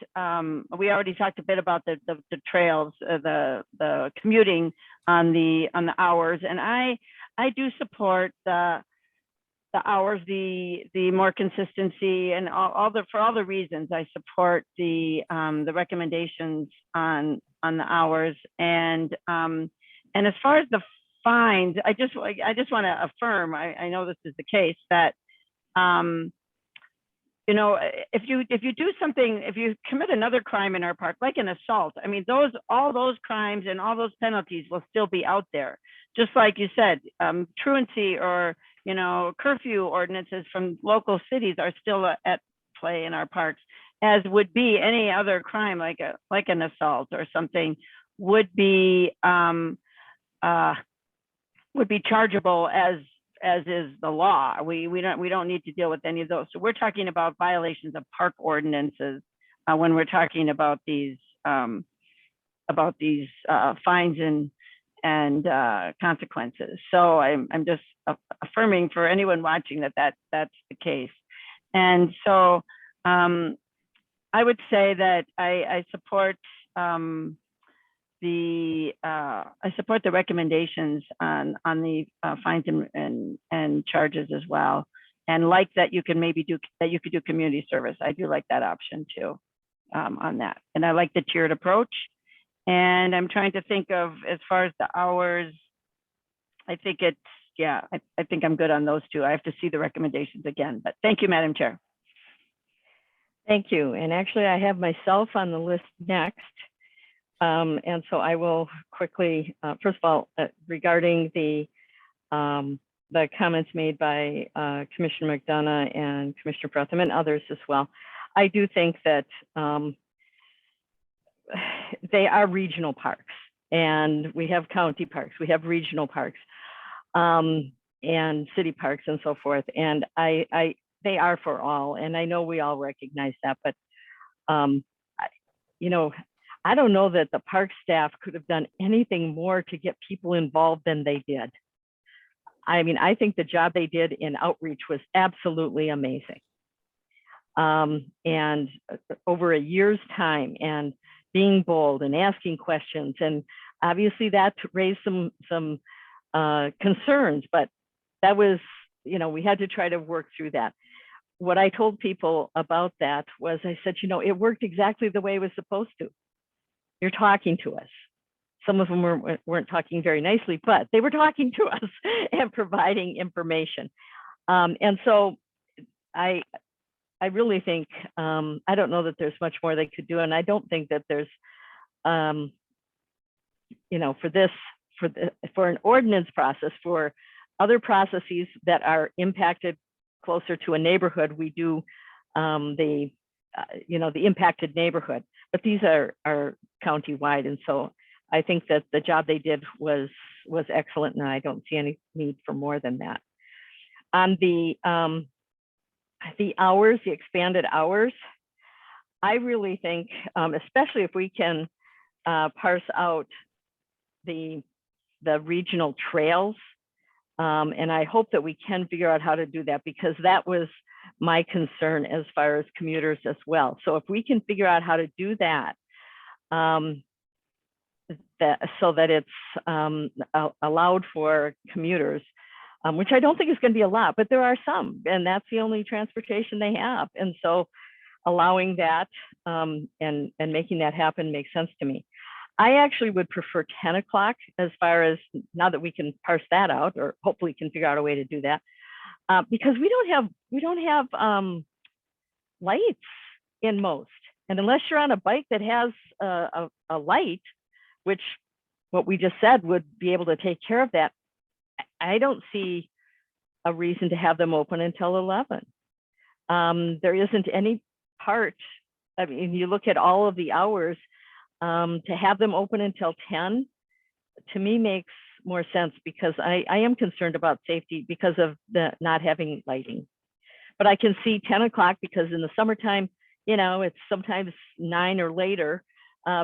we already talked a bit about the trails, the commuting on the hours, and I do support the hours, the more consistency, and for all the reasons I support the recommendations on the hours, and as far as the fines, I just want to affirm, I know this is the case, that you know, if you do something, if you commit another crime in our park, like an assault, I mean, all those crimes and all those penalties will still be out there. Just like you said, truancy or, you know, curfew ordinances from local cities are still at play in our parks, as would be any other crime, like an assault or something would be chargeable as is the law. We don't need to deal with any of those. So we're talking about violations of park ordinances when we're talking about these fines and consequences. So I'm just affirming for anyone watching that that's the case. And so I would say that I support the recommendations on the fines and charges as well, and like that you can do community service. I do like that option too on that, and I like the tiered approach. And I'm trying to think of, as far as the hours, I think I think I'm good on those two. I have to see the recommendations again, but thank you, Madam Chair. Thank you. And actually, I have myself on the list next. And so I will quickly, first of all, regarding the comments made by Commissioner McDonough and Commissioner Fretham and others as well, I do think that they are regional parks, and we have county parks, we have regional parks, and city parks and so forth. And they are for all, and I know we all recognize that, but you know, I don't know that the park staff could have done anything more to get people involved than they did. I mean, I think the job they did in outreach was absolutely amazing. And over a year's time, and being bold and asking questions, and obviously that raised some concerns, but that was, you know, we had to try to work through that. What I told people about that was, I said, you know, it worked exactly the way it was supposed to. You're talking to us. Some of them weren't talking very nicely, but they were talking to us and providing information. And so I really think, I don't know that there's much more they could do. And I don't think that there's, you know, for an ordinance process, for other processes that are impacted closer to a neighborhood, we do the impacted neighborhood, but these are county-wide. And so I think that the job they did was excellent, and I don't see any need for more than that. On the hours, the expanded hours, I really think, especially if we can parse out the regional trails. And I hope that we can figure out how to do that, because that was my concern as far as commuters as well. So if we can figure out how to do that, so that it's allowed for commuters, which I don't think is going to be a lot, but there are some, and that's the only transportation they have. And so allowing that and making that happen makes sense to me. I actually would prefer 10 o'clock, as far as, now that we can parse that out, or hopefully can figure out a way to do that, because we don't have lights in most. And unless you're on a bike that has a light, which what we just said would be able to take care of that, I don't see a reason to have them open until 11. There isn't any part, I mean, you look at all of the hours, to have them open until 10, to me makes more sense, because I am concerned about safety because of the not having lighting. But I can see 10 o'clock, because in the summertime, you know, it's sometimes 9 or later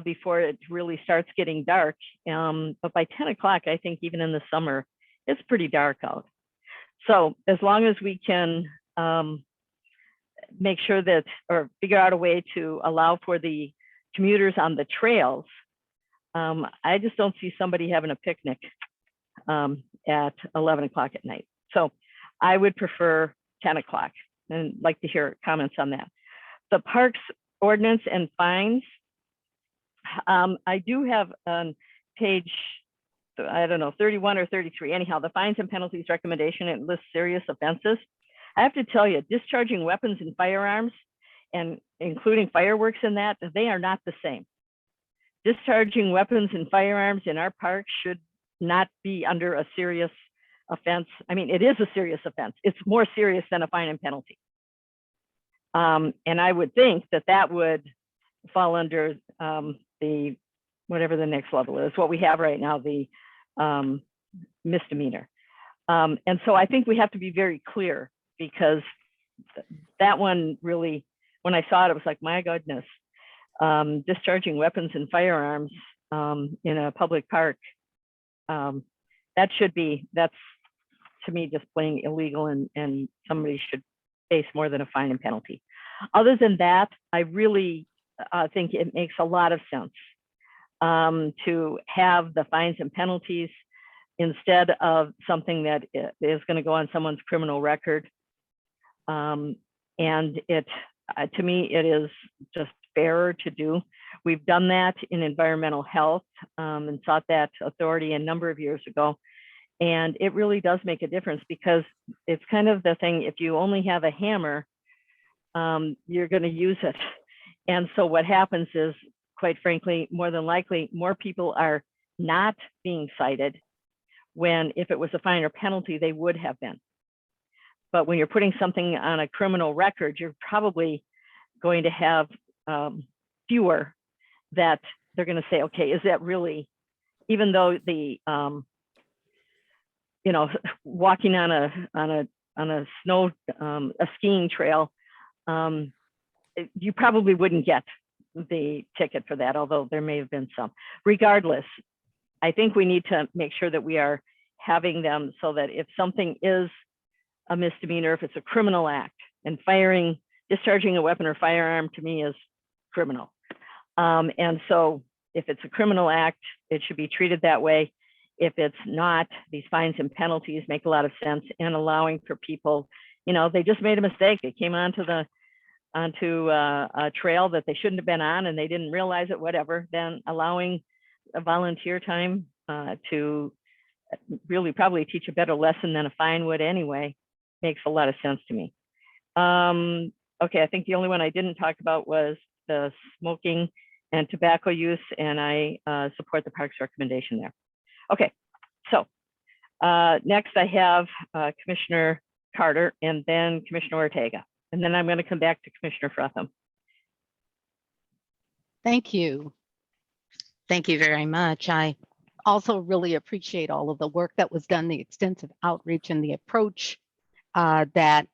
before it really starts getting dark. But by 10 o'clock, I think even in the summer, it's pretty dark out. So as long as we can make sure that, or figure out a way to allow for the commuters on the trails, I just don't see somebody having a picnic at 11 o'clock at night. So I would prefer 10 o'clock, and like to hear comments on that. The parks ordinance and fines, I do have on page, I don't know, 31 or 33. Anyhow, the fines and penalties recommendation, it lists serious offenses. I have to tell you, discharging weapons and firearms, and including fireworks in that, they are not the same. Discharging weapons and firearms in our parks should not be under a serious offense. I mean, it is a serious offense. It's more serious than a fine and penalty. And I would think that that would fall under the, whatever the next level is, what we have right now, the misdemeanor. And so I think we have to be very clear, because that one really, when I saw it, it was like, my goodness, discharging weapons and firearms in a public park, that should be, that's to me just plain illegal, and somebody should face more than a fine and penalty. Other than that, I really think it makes a lot of sense to have the fines and penalties instead of something that is going to go on someone's criminal record. And it, to me, it is just fairer to do. We've done that in environmental health and sought that authority a number of years ago. And it really does make a difference, because it's kind of the thing, if you only have a hammer, you're going to use it. And so what happens is, quite frankly, more than likely, more people are not being cited, when if it was a fine or penalty, they would have been. But when you're putting something on a criminal record, you're probably going to have fewer that they're going to say, okay, is that really, even though the, you know, walking on a snow, a skiing trail, you probably wouldn't get the ticket for that, although there may have been some. Regardless, I think we need to make sure that we are having them so that if something is a misdemeanor, if it's a criminal act, and discharging a weapon or firearm to me is criminal. And so if it's a criminal act, it should be treated that way. If it's not, these fines and penalties make a lot of sense, and allowing for people, you know, they just made a mistake. They came onto a trail that they shouldn't have been on, and they didn't realize it, whatever, then allowing a volunteer time to really probably teach a better lesson than a fine would anyway makes a lot of sense to me. Okay, I think the only one I didn't talk about was the smoking and tobacco use, and I support the parks recommendation there. Okay, so next I have Commissioner Carter, and then Commissioner Ortega, and then I'm going to come back to Commissioner Fretham. Thank you. Thank you very much. I also really appreciate all of the work that was done, the extensive outreach and the approach that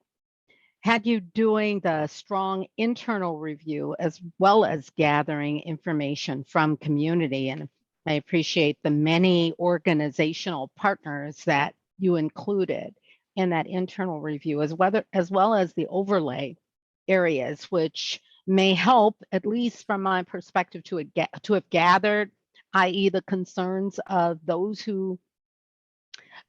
had you doing the strong internal review as well as gathering information from community. And I appreciate the many organizational partners that you included in that internal review, as well as the overlay areas, which may help, at least from my perspective, to have gathered, i.e., the concerns of those who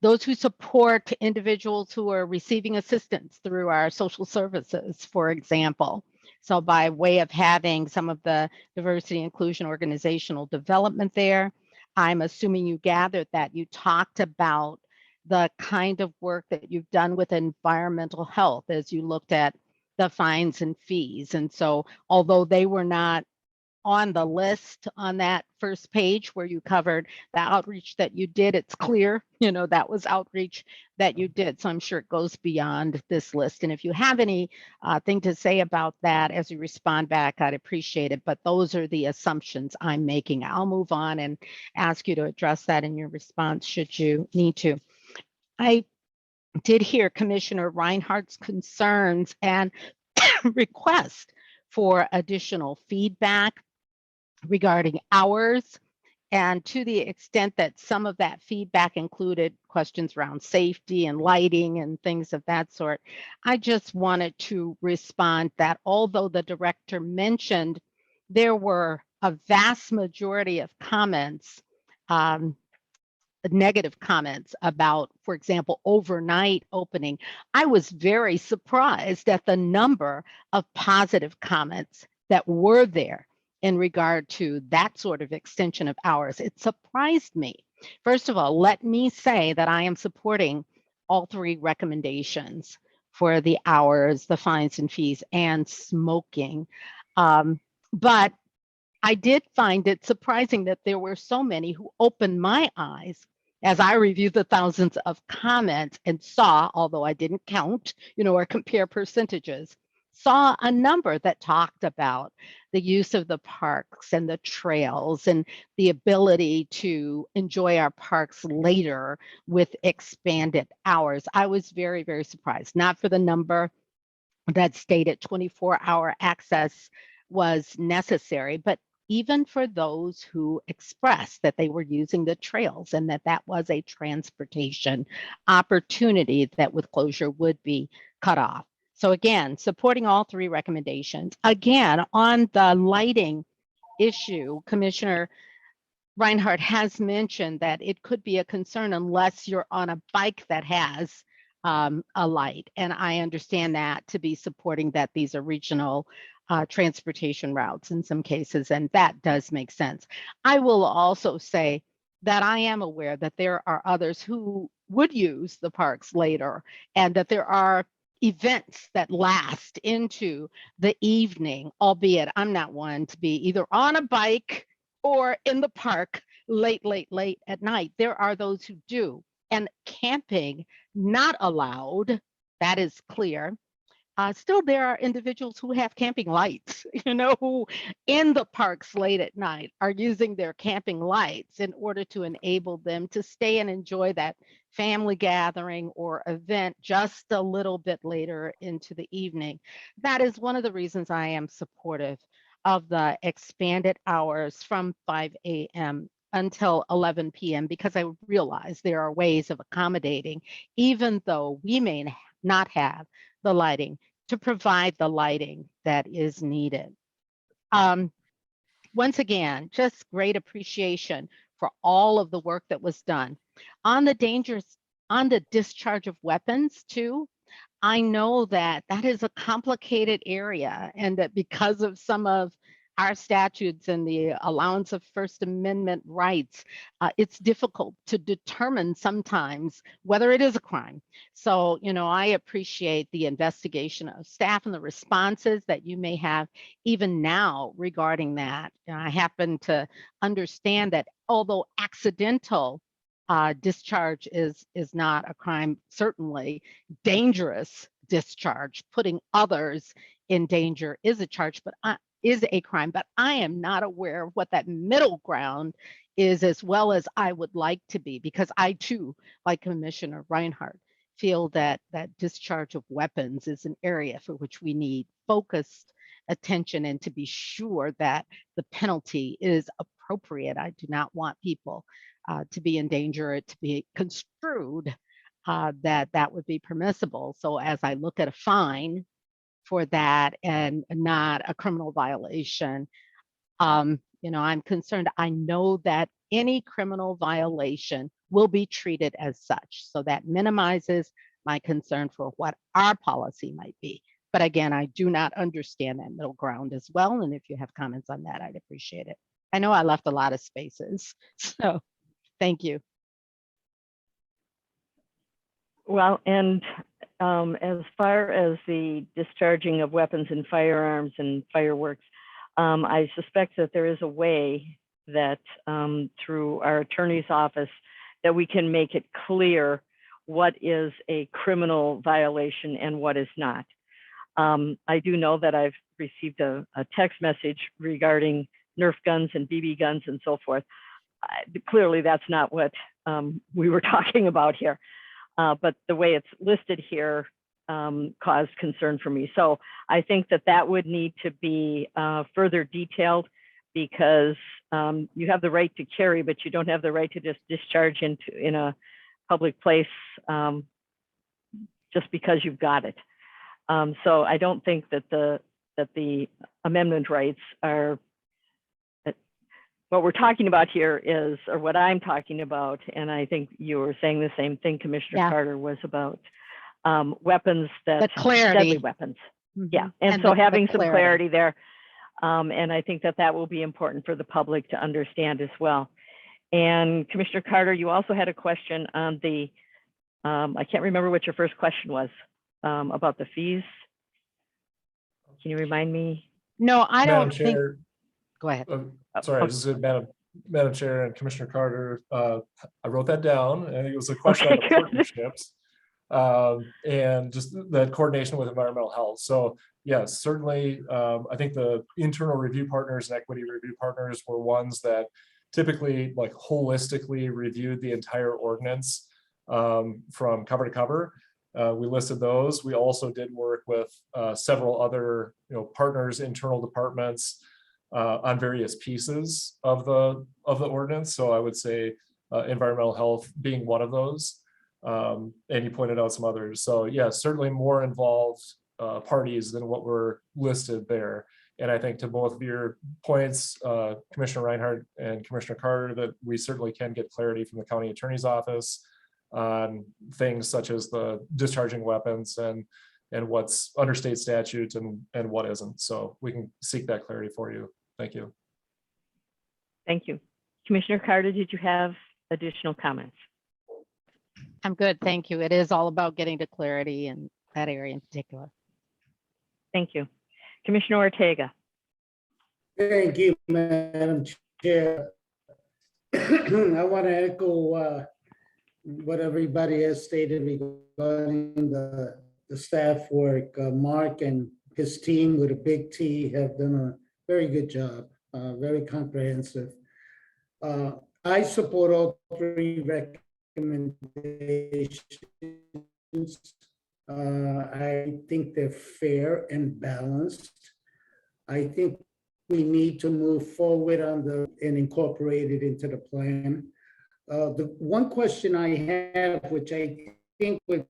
support individuals who are receiving assistance through our social services, for example. So by way of having some of the diversity inclusion organizational development there, I'm assuming you gathered that you talked about the kind of work that you've done with environmental health as you looked at the fines and fees. And so although they were not on the list on that first page where you covered the outreach that you did, it's clear, that was outreach that you did. So I'm sure it goes beyond this list. And if you have any thing to say about that as you respond back, I'd appreciate it. But those are the assumptions I'm making. I'll move on and ask you to address that in your response should you need to. I did hear Commissioner Reinhardt's concerns and request for additional feedback regarding hours, and to the extent that some of that feedback included questions around safety and lighting and things of that sort, I just wanted to respond that although the director mentioned there were a vast majority of comments, negative comments about, for example, overnight opening, I was very surprised at the number of positive comments that were there in regard to that sort of extension of hours. It surprised me. First of all, let me say that I am supporting all three recommendations for the hours, the fines and fees, and smoking. But I did find it surprising that there were so many who opened my eyes as I reviewed the thousands of comments and saw, although I didn't count, or compare percentages, saw a number that talked about the use of the parks and the trails and the ability to enjoy our parks later with expanded hours. I was very, very surprised, not for the number that stated 24-hour access was necessary, but even for those who expressed that they were using the trails and that was a transportation opportunity that with closure would be cut off. So again, supporting all three recommendations. Again, on the lighting issue, Commissioner Reinhardt has mentioned that it could be a concern unless you're on a bike that has a light. And I understand that to be supporting that these are regional transportation routes in some cases, and that does make sense. I will also say that I am aware that there are others who would use the parks later, and that there are events that last into the evening, albeit I'm not one to be either on a bike or in the park late at night. There are those who do, and camping not allowed, that is clear. Still, there are individuals who have camping lights, who in the parks late at night are using their camping lights in order to enable them to stay and enjoy that family gathering or event just a little bit later into the evening. That is one of the reasons I am supportive of the expanded hours from 5 a.m. until 11 p.m. because I realize there are ways of accommodating, even though we may not have the lighting, to provide the lighting that is needed. Once again, just great appreciation for all of the work that was done. On the discharge of weapons too, I know that is a complicated area, and that because of some of our statutes and the allowance of First Amendment rights, it's difficult to determine sometimes whether it is a crime. So, I appreciate the investigation of staff and the responses that you may have even now regarding that. I happen to understand that although accidental discharge is not a crime, certainly dangerous discharge, putting others in danger is a crime, but I am not aware of what that middle ground is as well as I would like to be, because I too, like Commissioner Reinhardt, feel that discharge of weapons is an area for which we need focused attention and to be sure that the penalty is appropriate. I do not want people to be in danger, or to be construed that would be permissible. So as I look at a fine for that and not a criminal violation, I'm concerned. I know that any criminal violation will be treated as such. So that minimizes my concern for what our policy might be. But again, I do not understand that middle ground as well. And if you have comments on that, I'd appreciate it. I know I left a lot of spaces, so thank you. Well, and as far as the discharging of weapons and firearms and fireworks, I suspect that there is a way that through our attorney's office that we can make it clear what is a criminal violation and what is not. I do know that I've received a text message regarding Nerf guns and BB guns and so forth. Clearly, that's not what we were talking about here. But the way it's listed here caused concern for me. So I think that would need to be further detailed, because you have the right to carry, but you don't have the right to just discharge in a public place just because you've got it. So I don't think that the amendment rights are. What we're talking about here is, or what I'm talking about, and I think you were saying the same thing, Commissioner Carter, was about weapons that deadly weapons. Yeah, and so having some clarity there, and I think that will be important for the public to understand as well. And Commissioner Carter, you also had a question on the, I can't remember what your first question was about the fees. Can you remind me? No, I Madam don't think. Chair, Go ahead. sorry, this is Madam Chair and Commissioner Carter. I wrote that down, and it was a question on the partnerships and just that coordination with environmental health. So yes, certainly, I think the internal review partners and equity review partners were ones that typically like holistically reviewed the entire ordinance from cover to cover. We listed those. We also did work with several other partners, internal departments on various pieces of the ordinance. So I would say environmental health being one of those. And you pointed out some others. So yeah, certainly more involved parties than what were listed there. And I think to both of your points, Commissioner Reinhardt and Commissioner Carter, that we certainly can get clarity from the county attorney's office on things such as the discharging weapons and what's under state statute and what isn't. So we can seek that clarity for you. Thank you. Thank you. Commissioner Carter, did you have additional comments? I'm good, thank you. It is all about getting to clarity in that area in particular. Thank you. Commissioner Ortega. Thank you, Madam Chair. I want to echo what everybody has stated regarding the staff work. Mark and his team with a big T have done a very good job, very comprehensive. I support all three recommendations. I think they're fair and balanced. I think we need to move forward on and incorporate it into the plan. The one question I have, which I think would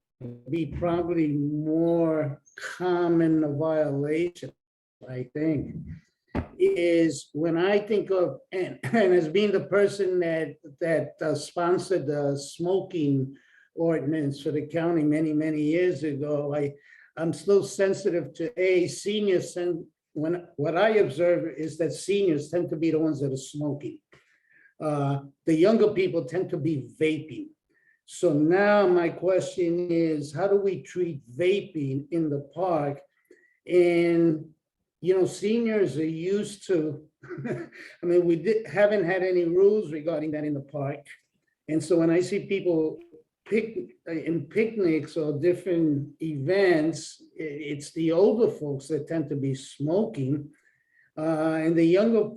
be probably more common a violation, I think, is when I think of, and as being the person that sponsored the smoking ordinance for the county many years ago, I'm still sensitive to seniors. And what I observe is that seniors tend to be the ones that are smoking. The younger people tend to be vaping. So now my question is, how do we treat vaping in the park? And seniors are used to, I mean, haven't had any rules regarding that in the park. And so when I see people in picnics or different events, it's the older folks that tend to be smoking and the younger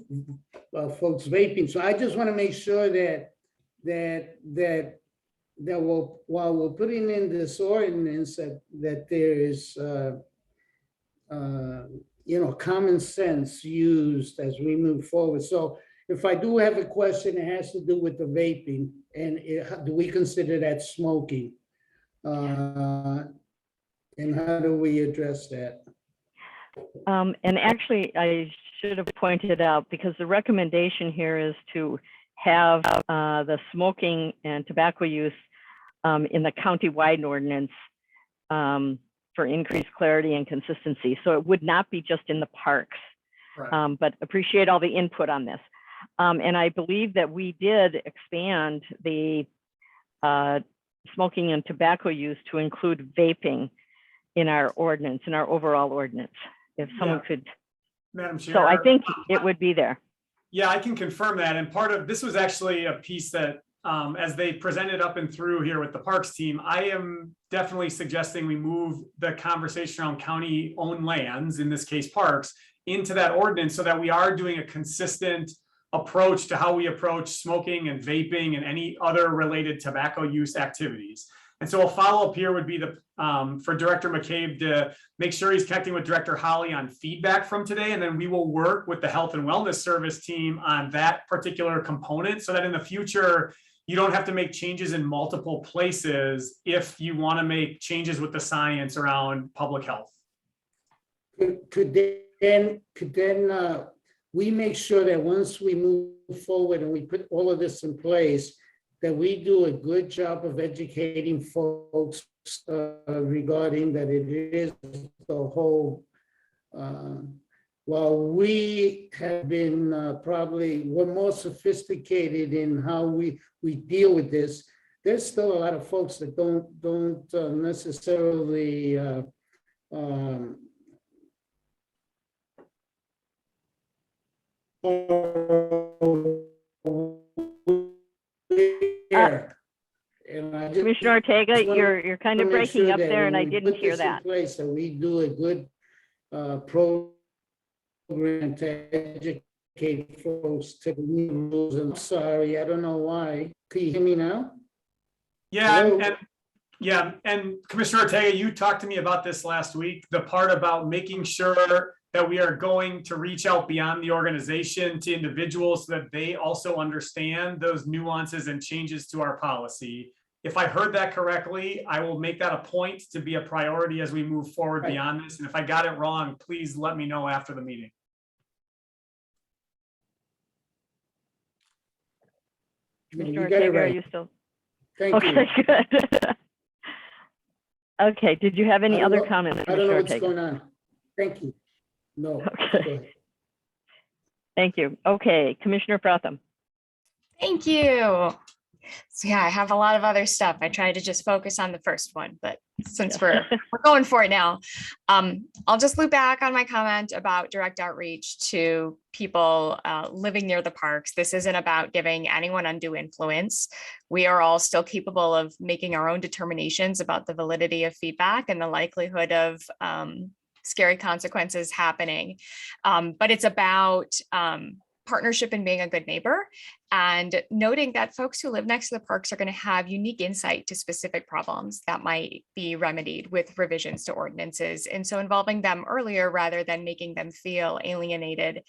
folks vaping. So I just want to make sure that while we're putting in this ordinance, that there is common sense used as we move forward. So if I do have a question, it has to do with the vaping, and do we consider that smoking? And how do we address that? And actually, I should have pointed out, because the recommendation here is to have the smoking and tobacco use in the county-wide ordinance for increased clarity and consistency. So it would not be just in the parks, Right. but appreciate all the input on this. And I believe that we did expand the smoking and tobacco use to include vaping in our ordinance, in our overall ordinance. If someone could, Madam Chair. so I think it would be there. Yeah, I can confirm that. And part of this was actually a piece that, as they presented up and through here with the parks team, I am definitely suggesting we move the conversation around county-owned lands, in this case parks, into that ordinance so that we are doing a consistent approach to how we approach smoking and vaping and any other related tobacco use activities. And so a follow-up here would be for Director McCabe to make sure he's connecting with Director Holly on feedback from today. And then we will work with the Health and Wellness Service team on that particular component so that in the future, you don't have to make changes in multiple places if you want to make changes with the science around public health. Could then we make sure that once we move forward and we put all of this in place, that we do a good job of educating folks regarding that it is the whole, while we have been we're more sophisticated in how we deal with this, there's still a lot of folks that don't necessarily Commissioner Ortega, you're kind of breaking up there, and I didn't hear that. Place that we do a good program to educate folks to the new rules. And I'm sorry, I don't know why. Can you hear me now? Yeah, and Commissioner Ortega, you talked to me about this last week, the part about making sure that we are going to reach out beyond the organization to individuals so that they also understand those nuances and changes to our policy. If I heard that correctly, I will make that a point to be a priority as we move forward beyond this. And if I got it wrong, please let me know after the meeting. Commissioner Ortega, are you still? Thank you. Okay, good. Okay, did you have any other comments? I don't know what's Ortega? going on. Thank you. No. Okay. Thank you. Okay, Commissioner Protham. Thank you. So yeah, I have a lot of other stuff. I tried to just focus on the first one, but since we're going for it now, I'll just loop back on my comment about direct outreach to people living near the parks. This isn't about giving anyone undue influence. We are all still capable of making our own determinations about the validity of feedback and the likelihood of scary consequences happening. But it's about partnership and being a good neighbor, and noting that folks who live next to the parks are going to have unique insight to specific problems that might be remedied with revisions to ordinances. And so involving them earlier rather than making them feel alienated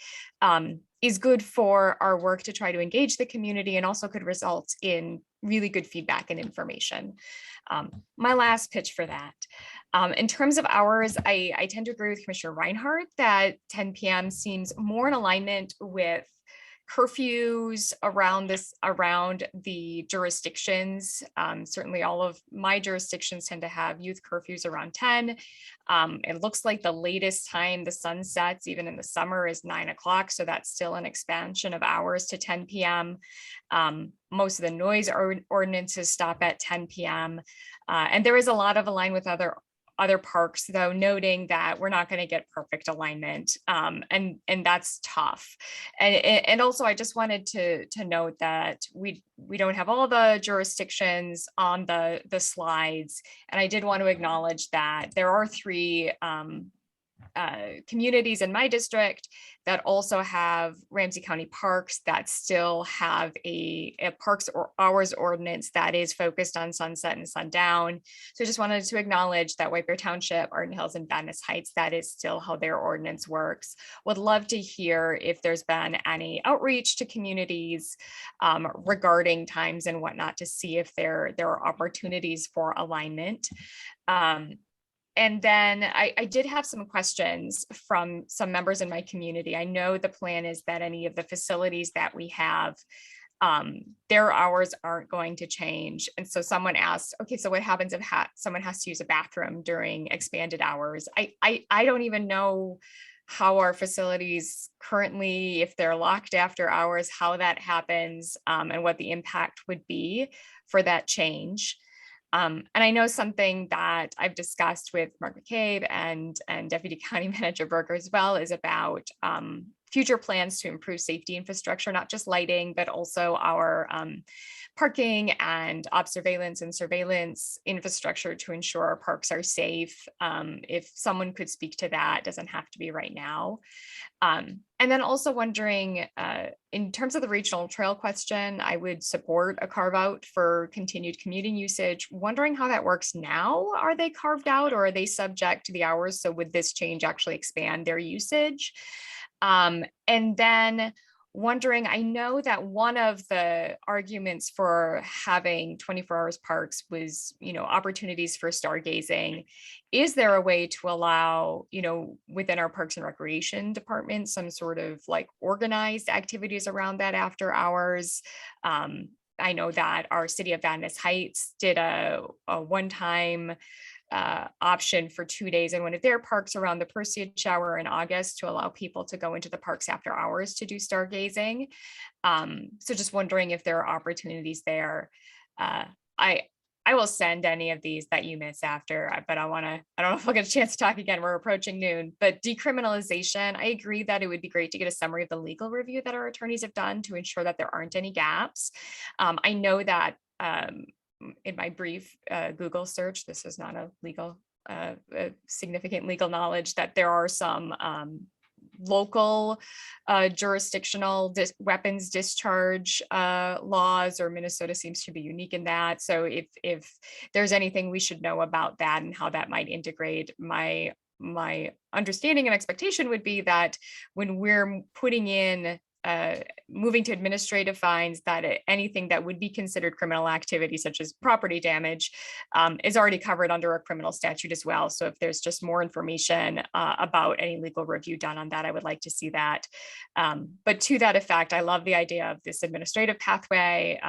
is good for our work to try to engage the community, and also could result in really good feedback and information. My last pitch for that. In terms of hours, I tend to agree with Commissioner Reinhardt that 10 p.m. seems more in alignment with curfews around the jurisdictions. Certainly all of my jurisdictions tend to have youth curfews around 10. It looks like the latest time the sun sets, even in the summer, is 9 o'clock. So that's still an expansion of hours to 10 p.m. Most of the noise ordinances stop at 10 p.m. And there is a lot of alignment with other parks, though, noting that we're not going to get perfect alignment, and that's tough. And also, I just wanted to note that we don't have all the jurisdictions on the slides, and I did want to acknowledge that there are 3 communities in my district that also have Ramsey County parks that still have a parks or hours ordinance that is focused on sunset and sundown. So just wanted to acknowledge that White Bear Township, Arden Hills, and Venice Heights, that is still how their ordinance works. Would love to hear if there's been any outreach to communities regarding times and whatnot to see if there are opportunities for alignment. And then I did have some questions from some members in my community. I know the plan is that any of the facilities that we have, their hours aren't going to change. And so someone asked, okay, so what happens if someone has to use a bathroom during expanded hours? I don't even know how our facilities currently, if they're locked after hours, how that happens, and what the impact would be for that change. And I know something that I've discussed with Mark McCabe and Deputy County Manager Berger as well is about future plans to improve safety infrastructure, not just lighting, but also our parking and observance and surveillance infrastructure to ensure our parks are safe. If someone could speak to that, doesn't have to be right now. And then also wondering, in terms of the regional trail question, I would support a carve out for continued commuting usage. Wondering how that works now. Are they carved out or are they subject to the hours? So would this change actually expand their usage? And then wondering, I know that one of the arguments for having 24 hours parks was, opportunities for stargazing. Is there a way to allow, within our Parks and Recreation Department, some sort of like organized activities around that after hours? I know that our City of Venice Heights did a one-time option for 2 days in one of their parks around the Perseid shower in August to allow people to go into the parks after hours to do stargazing. So just wondering if there are opportunities there. I will send any of these that you miss after, but I don't know if I'll get a chance to talk again. We're approaching noon, but decriminalization, I agree that it would be great to get a summary of the legal review that our attorneys have done to ensure that there aren't any gaps. I know that in my brief Google search, this is not a legal, significant legal knowledge, that there are some local jurisdictional weapons discharge laws, or Minnesota seems to be unique in that. So if there's anything we should know about that and how that might integrate, my understanding and expectation would be that when we're putting in moving to administrative fines, that anything that would be considered criminal activity, such as property damage, is already covered under a criminal statute as well. So if there's just more information about any legal review done on that, I would like to see that. But to that effect, I love the idea of this administrative pathway.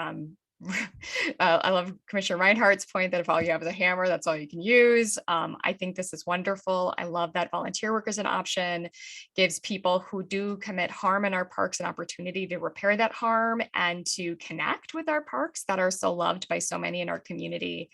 I love Commissioner Reinhardt's point that if all you have is a hammer, that's all you can use. I think this is wonderful. I love that volunteer work is an option, gives people who do commit harm in our parks an opportunity to repair that harm and to connect with our parks that are so loved by so many in our community.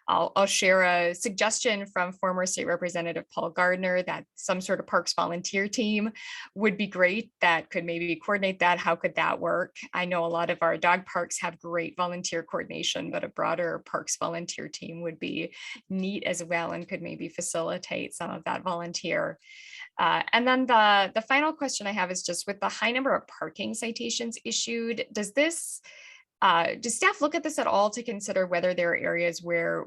I'll share a suggestion from former State Representative Paul Gardner that some sort of parks volunteer team would be great that could maybe coordinate that. How could that work? I know a lot of our dog parks have great volunteer coordination, but a broader parks volunteer team would be neat as well and could maybe facilitate some of that volunteer. And then the final question I have is just with the high number of parking citations issued, does staff look at this at all to consider whether there are areas where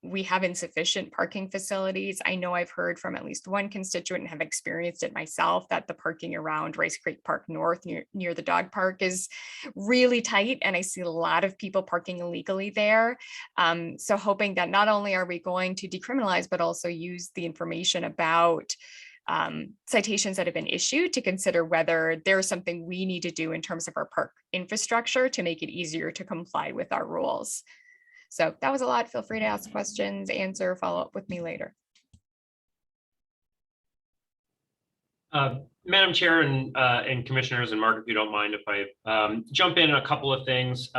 we have insufficient parking facilities? I know I've heard from at least one constituent and have experienced it myself that the parking around Rice Creek Park North near the dog park is really tight. And I see a lot of people parking illegally there. So hoping that not only are we going to decriminalize, but also use the information about citations that have been issued to consider whether there's something we need to do in terms of our park infrastructure to make it easier to comply with our rules. So that was a lot. Feel free to ask questions, answer, follow up with me later. Madam Chair and Commissioners and Mark, if you don't mind if I jump in a couple of things.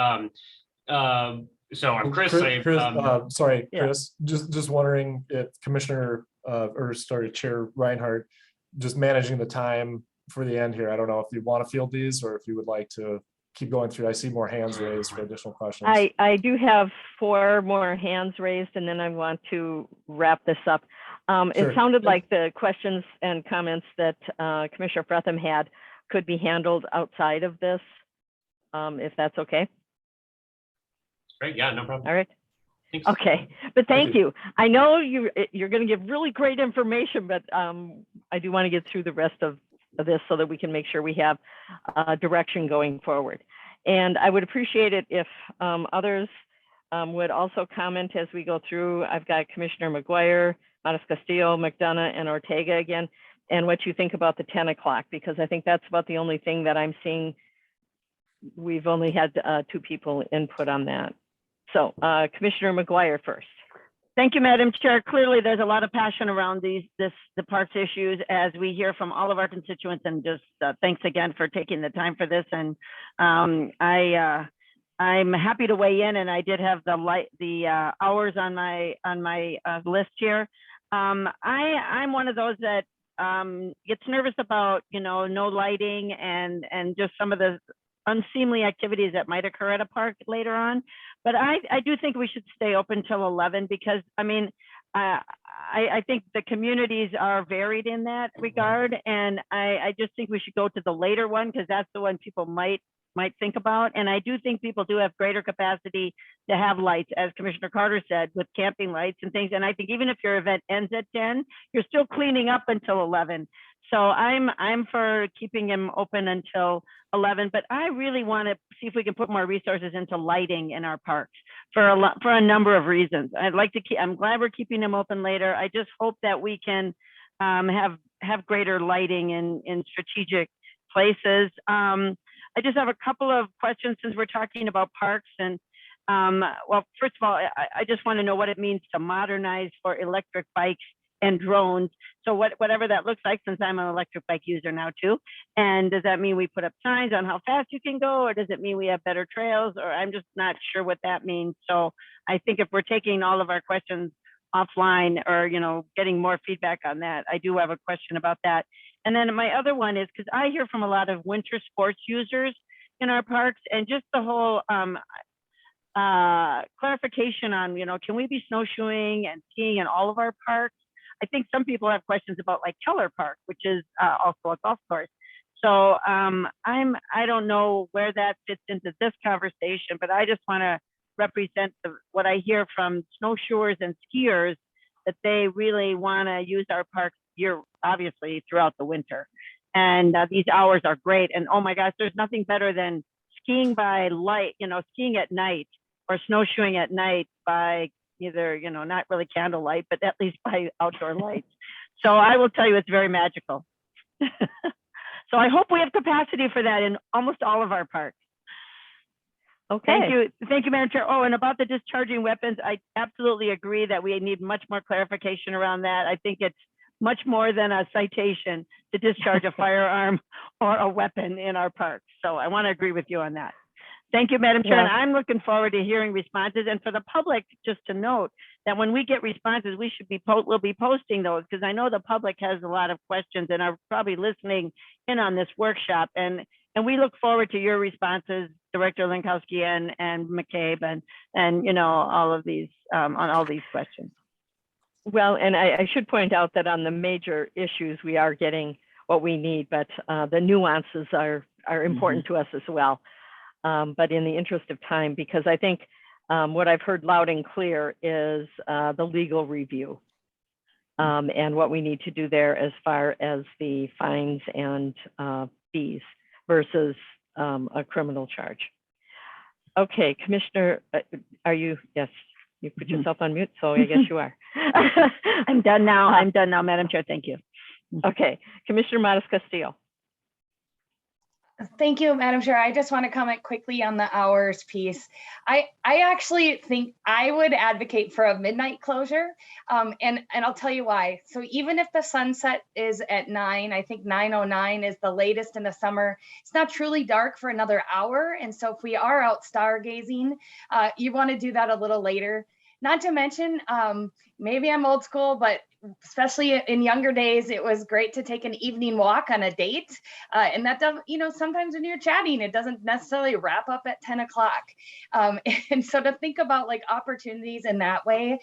So I'm Chris. Sorry, Yeah. Chris, just wondering if Chair Reinhardt, just managing the time for the end here. I don't know if you want to field these or if you would like to keep going through. I see more hands raised for additional questions. I do have 4 more hands raised, and then I want to wrap this up. Sure. It sounded like the questions and comments that Commissioner Fretham had could be handled outside of this, if that's okay. Great, yeah, no problem. All right. Thanks. Okay, but thank Thank you. I know you're going to give really great information, but I do want to get through the rest of this so that we can make sure we have direction going forward. And I would appreciate it if others would also comment as we go through. I've got Commissioner McGuire, Matas Castillo, McDonough, and Ortega again, and what you think about the 10 o'clock, because I think that's about the only thing that I'm seeing. We've only had 2 people input on that. So Commissioner McGuire first. Thank you, Madam Chair. Clearly, there's a lot of passion around the parks issues as we hear from all of our constituents, and just thanks again for taking the time for this. And I'm happy to weigh in, and I did have the hours on my list here. I'm one of those that gets nervous about, no lighting and just some of the unseemly activities that might occur at a park later on. But I do think we should stay open till 11, because I think the communities are varied in that regard. And I just think we should go to the later one, because that's the one people might think about. And I do think people do have greater capacity to have lights, as Commissioner Carter said, with camping lights and things. And I think even if your event ends at 10, you're still cleaning up until 11. So I'm for keeping them open until 11, but I really want to see if we can put more resources into lighting in our parks for a number of reasons. I'm glad we're keeping them open later. I just hope that we can have greater lighting in strategic places. I just have a couple of questions since we're talking about parks. And well, first of all, I just want to know what it means to modernize for electric bikes and drones. So whatever that looks like, since I'm an electric bike user now too. And does that mean we put up signs on how fast you can go, or does it mean we have better trails? Or I'm just not sure what that means. So I think if we're taking all of our questions offline, or getting more feedback on that, I do have a question about that. And then my other one is, because I hear from a lot of winter sports users in our parks, and just the whole clarification on, can we be snowshoeing and skiing in all of our parks? I think some people have questions about like Keller Park, which is also a golf course. So I don't know where that fits into this conversation, but I just want to represent what I hear from snowshoers and skiers, that they really want to use our parks obviously throughout the winter. And these hours are great. And oh my gosh, there's nothing better than skiing by light, skiing at night, or snowshoeing at night by either, not really candlelight, but at least by outdoor lights. So I will tell you, it's very magical. So I hope we have capacity for that in almost all of our parks. Okay. Thank you, Madam Chair. Oh, and about the discharging weapons, I absolutely agree that we need much more clarification around that. I think it's much more than a citation to discharge a firearm or a weapon in our parks. So I want to agree with you on that. Thank you, Madam Chair. Yeah. And I'm looking forward to hearing responses. And for the public, just to note that when we get responses, we'll be posting those, because I know the public has a lot of questions and are probably listening in on this workshop. And we look forward to your responses, Director Linkowski and McCabe, and all of these on all these questions. Well, and I should point out that on the major issues, we are getting what we need, but the nuances are important to us as well. But in the interest of time, because I think what I've heard loud and clear is the legal review and what we need to do there as far as the fines and fees versus a criminal charge. Okay, Commissioner, are you? Yes, you put yourself on mute, so I guess you are. I'm done now. I'm done now, Madam Chair. Thank you. Okay, Commissioner Matas Castillo. Thank you, Madam Chair. I just want to comment quickly on the hours piece. I actually think I would advocate for a midnight closure, and I'll tell you why. So even if the sunset is at 9, I think 9:09 is the latest in the summer. It's not truly dark for another hour, and so if we are out stargazing, you want to do that a little later. Not to mention, maybe I'm old school, but especially in younger days, it was great to take an evening walk on a date. And that doesn't, sometimes when you're chatting, it doesn't necessarily wrap up at 10 o'clock. And so to think about like opportunities in that way,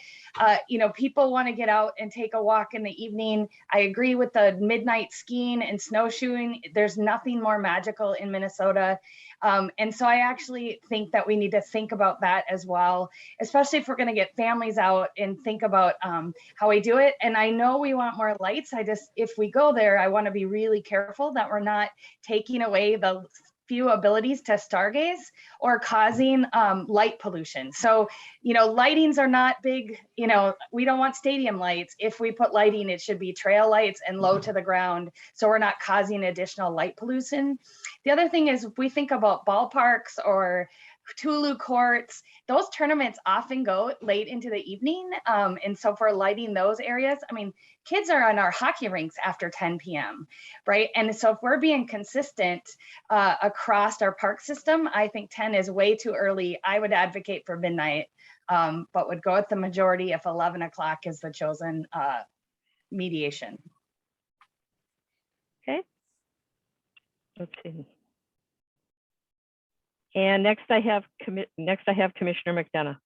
people want to get out and take a walk in the evening. I agree with the midnight skiing and snowshoeing. There's nothing more magical in Minnesota. And so I actually think that we need to think about that as well, especially if we're going to get families out and think about how we do it. And I know we want more lights. If we go there, I want to be really careful that we're not taking away the few abilities to stargaze or causing light pollution. So, lightings are not big, we don't want stadium lights. If we put lighting, it should be trail lights and low to the ground, so we're not causing additional light pollution. The other thing is, if we think about ballparks or Tulu courts, those tournaments often go late into the evening. And so for lighting those areas, kids are on our hockey rinks after 10 p.m., right? And so if we're being consistent across our park system, I think 10 is way too early. I would advocate for midnight, but would go with the majority if 11 o'clock is the chosen mediation. Okay. Let's see. And next I have Commissioner McDonough.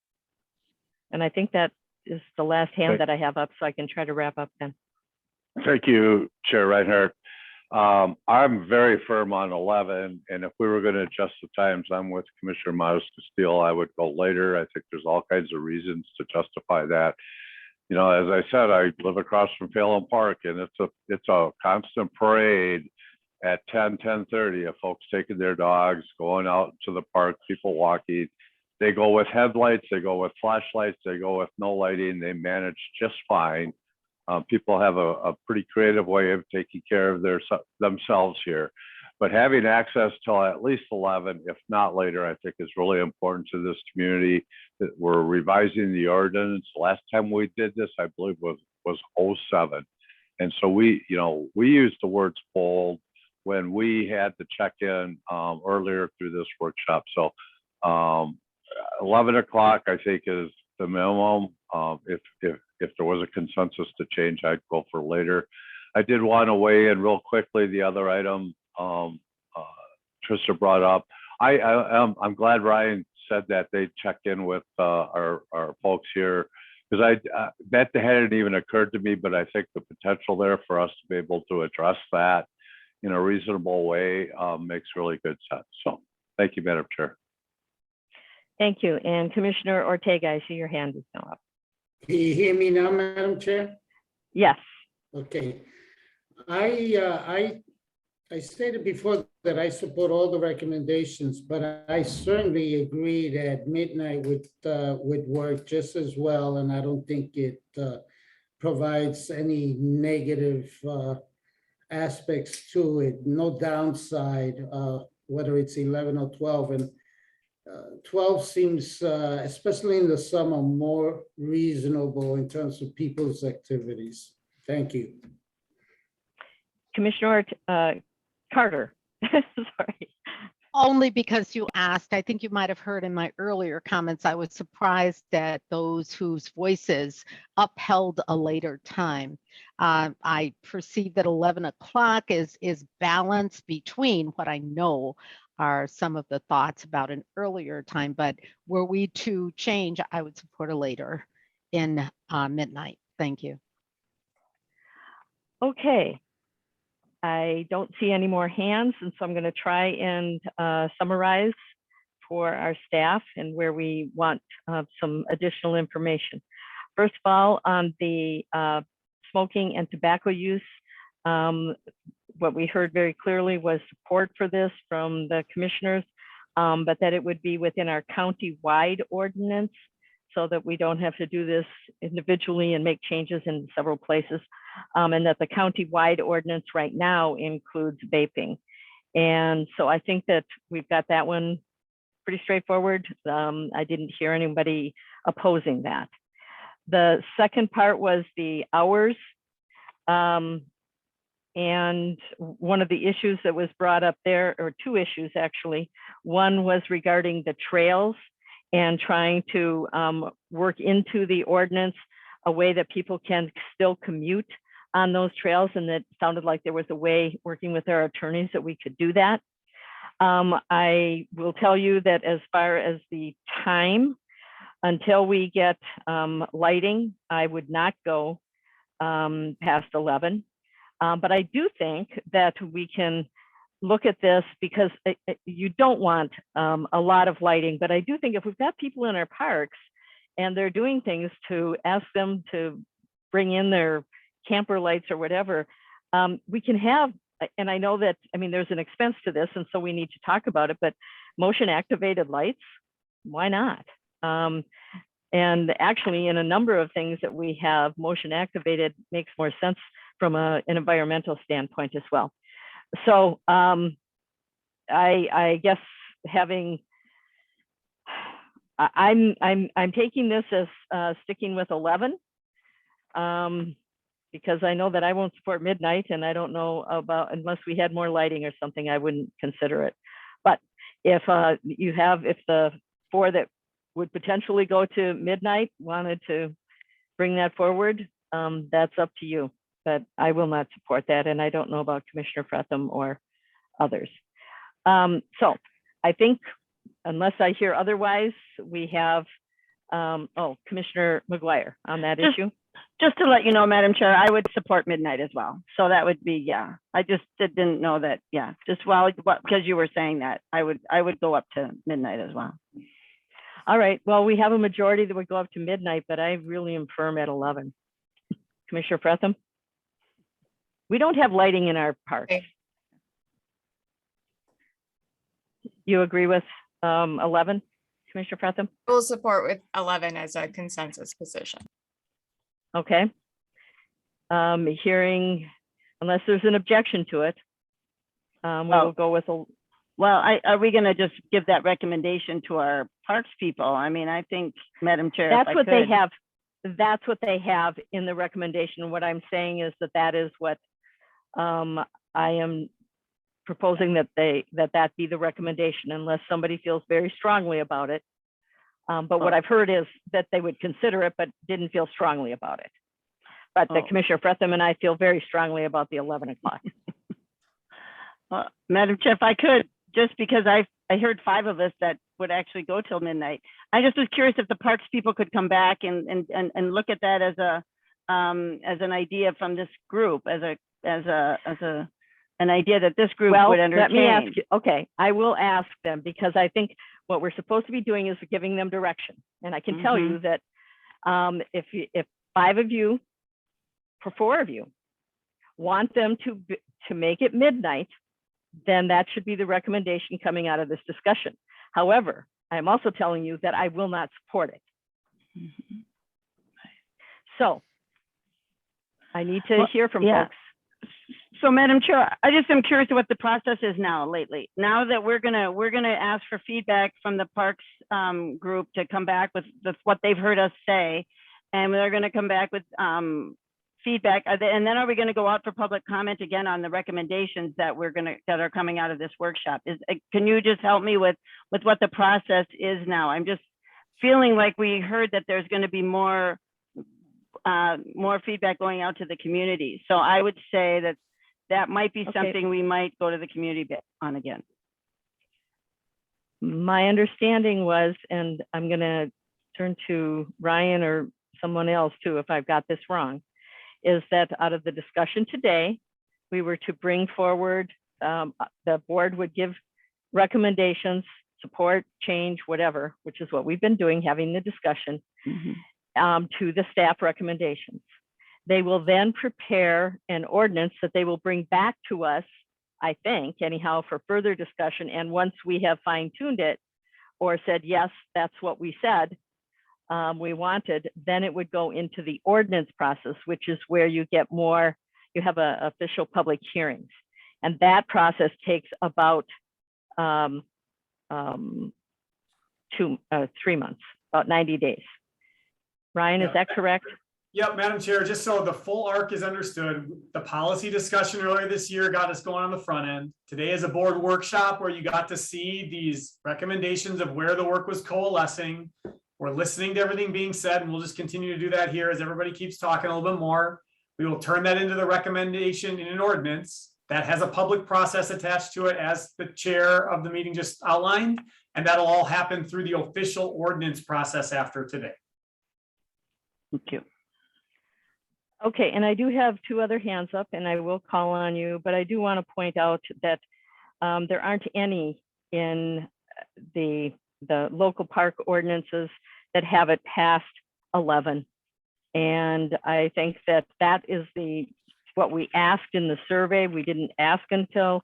And I think that is the last hand that I have up, so I can try to wrap up then. Thank you, Chair Reinhardt. I'm very firm on 11, and if we were going to adjust the times, I'm with Commissioner Miles Castile. I would go later. I think there's all kinds of reasons to justify that. As I said, I live across from Phelan Park, and it's a constant parade at 10:30 of folks taking their dogs, going out to the park, people walking. They go with headlights, they go with flashlights, they go with no lighting. They manage just fine. People have a pretty creative way of taking care of themselves here. But having access till at least 11, if not later, I think is really important to this community. That we're revising the ordinance. Last time we did this, I believe was 07. And so we used the words bold when we had to check in earlier through this workshop. So 11 o'clock, I think, is the minimum. If there was a consensus to change, I'd go for later. I did want to weigh in real quickly. The other item Trista brought up. I'm glad Ryan said that they checked in with our folks here, because that hadn't even occurred to me, but I think the potential there for us to be able to address that in a reasonable way makes really good sense. So thank you, Madam Chair. Thank you. And Commissioner Ortega, I see your hand is now up. Can you hear me now, Madam Chair? Yes. Okay. I stated before that I support all the recommendations, but I certainly agree that midnight would work just as well, and I don't think it provides any negative aspects to it. No downside, whether it's 11 or 12, and 12 seems, especially in the summer, more reasonable in terms of people's activities. Thank you. Commissioner Carter, sorry. Only because you asked. I think you might have heard in my earlier comments, I was surprised that those whose voices upheld a later time. I perceive that 11 o'clock is balanced between what I know are some of the thoughts about an earlier time, but were we to change, I would support a later in midnight. Thank you. Okay. I don't see any more hands, and so I'm going to try and summarize for our staff and where we want some additional information. First of all, on the smoking and tobacco use, what we heard very clearly was support for this from the commissioners, but that it would be within our county-wide ordinance so that we don't have to do this individually and make changes in several places, and that the county-wide ordinance right now includes vaping. And so I think that we've got that one pretty straightforward. I didn't hear anybody opposing that. The second part was the hours. And one of the issues that was brought up there, or two issues actually, one was regarding the trails and trying to work into the ordinance a way that people can still commute on those trails, and it sounded like there was a way, working with our attorneys, that we could do that. I will tell you that as far as the time, until we get lighting, I would not go past 11. But I do think that we can look at this, because you don't want a lot of lighting, but I do think if we've got people in our parks and they're doing things, to ask them to bring in their camper lights or whatever, we can have, and I know that, I mean, there's an expense to this, and so we need to talk about it, but motion activated lights, why not? And actually, in a number of things that we have motion activated, makes more sense from an environmental standpoint as well. So I guess I'm taking this as sticking with 11, because I know that I won't support midnight, and I don't know about, unless we had more lighting or something, I wouldn't consider it. But if if the 4 that would potentially go to midnight wanted to bring that forward, that's up to you. But I will not support that, and I don't know about Commissioner Fretham or others. So I think, unless I hear otherwise, we have, Commissioner McGuire on that issue. Just to let you know, Madam Chair, I would support midnight as well. So that would be, yeah. I just didn't know that, yeah. Just because you were saying that, I would go up to midnight as well. All right. Well, we have a majority that would go up to midnight, but I really am firm at 11. Commissioner Fretham? We don't have lighting in our park. Okay. You agree with 11, Commissioner Fretham? We'll support with 11 as a consensus position. Okay. Hearing, unless there's an objection to it, we will go with a. Well, are we going to just give that recommendation to our parks people? I mean, I think, Madam Chair, That's what they have. That's what they have in the recommendation. What I'm saying is that is what I am proposing, that that be the recommendation, unless somebody feels very strongly about it. But what I've heard is that they would consider it, but didn't feel strongly about it. But the Commissioner Fretham and I feel very strongly about the 11 o'clock. Madam Chair, if I could, just because I heard 5 of us that would actually go till midnight. I just was curious if the parks people could come back and look at that as an idea from this group, as an idea that this group would entertain. Let me ask you. Okay, I will ask them, because I think what we're supposed to be doing is giving them direction. And I can tell you that if 5 of you, for 4 of you, want them to make it midnight, then that should be the recommendation coming out of this discussion. However, I'm also telling you that I will not support it. So I need to hear from folks. So, Madam Chair, I just am curious what the process is now lately. Now that we're gonna ask for feedback from the Parks group to come back with what they've heard us say, and they're gonna come back with feedback, and then are we gonna go out for public comment again on the recommendations that are coming out of this workshop? Can you just help me with what the process is now? I'm just feeling like we heard that there's gonna be more feedback going out to the community. So I would say that might be something we might go to the community on again. My understanding was, and I'm going to turn to Ryan or someone else too if I've got this wrong, is that out of the discussion today, we were to bring forward, the board would give recommendations, support, change, whatever, which is what we've been doing, having the discussion, to the staff recommendations. They will then prepare an ordinance that they will bring back to us, I think, anyhow, for further discussion. And once we have fine-tuned it or said, yes, that's what we said we wanted, then it would go into the ordinance process, which is where you get more, you have official public hearings. And that process takes about 3 months, about 90 days. Ryan, is that correct? Yep, Madam Chair, just so the full arc is understood, the policy discussion earlier this year got us going on the front end. Today is a board workshop where you got to see these recommendations of where the work was coalescing. We're listening to everything being said, and we'll just continue to do that here as everybody keeps talking a little bit more. We will turn that into the recommendation in an ordinance that has a public process attached to it, as the chair of the meeting just outlined, and that'll all happen through the official ordinance process after today. Thank you. Okay, and I do have two other hands up, and I will call on you, but I do want to point out that there aren't any in the local park ordinances that have it past 11. And I think that that is what we asked in the survey. We didn't ask until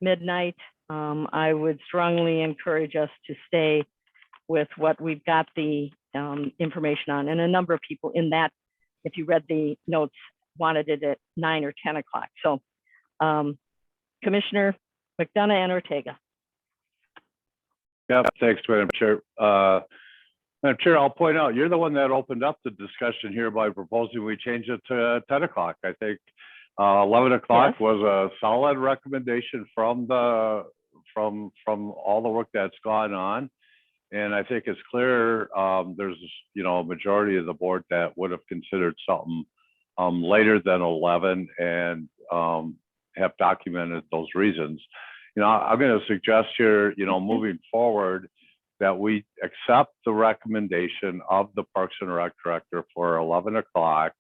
midnight. I would strongly encourage us to stay with what we've got the information on. And a number of people in that, if you read the notes, wanted it at 9 or 10 o'clock. So Commissioner McDonough and Ortega. Yeah, thanks, Madam Chair. Madam Chair, I'll point out, you're the one that opened up the discussion here by proposing we change it to 10 o'clock. I think 11 o'clock Yes. was a solid recommendation from all the work that's gone on. And I think it's clear there's, a majority of the board that would have considered something later than 11 and have documented those reasons. I'm going to suggest here, moving forward, that we accept the recommendation of the Parks and Rec Director for 11 o'clock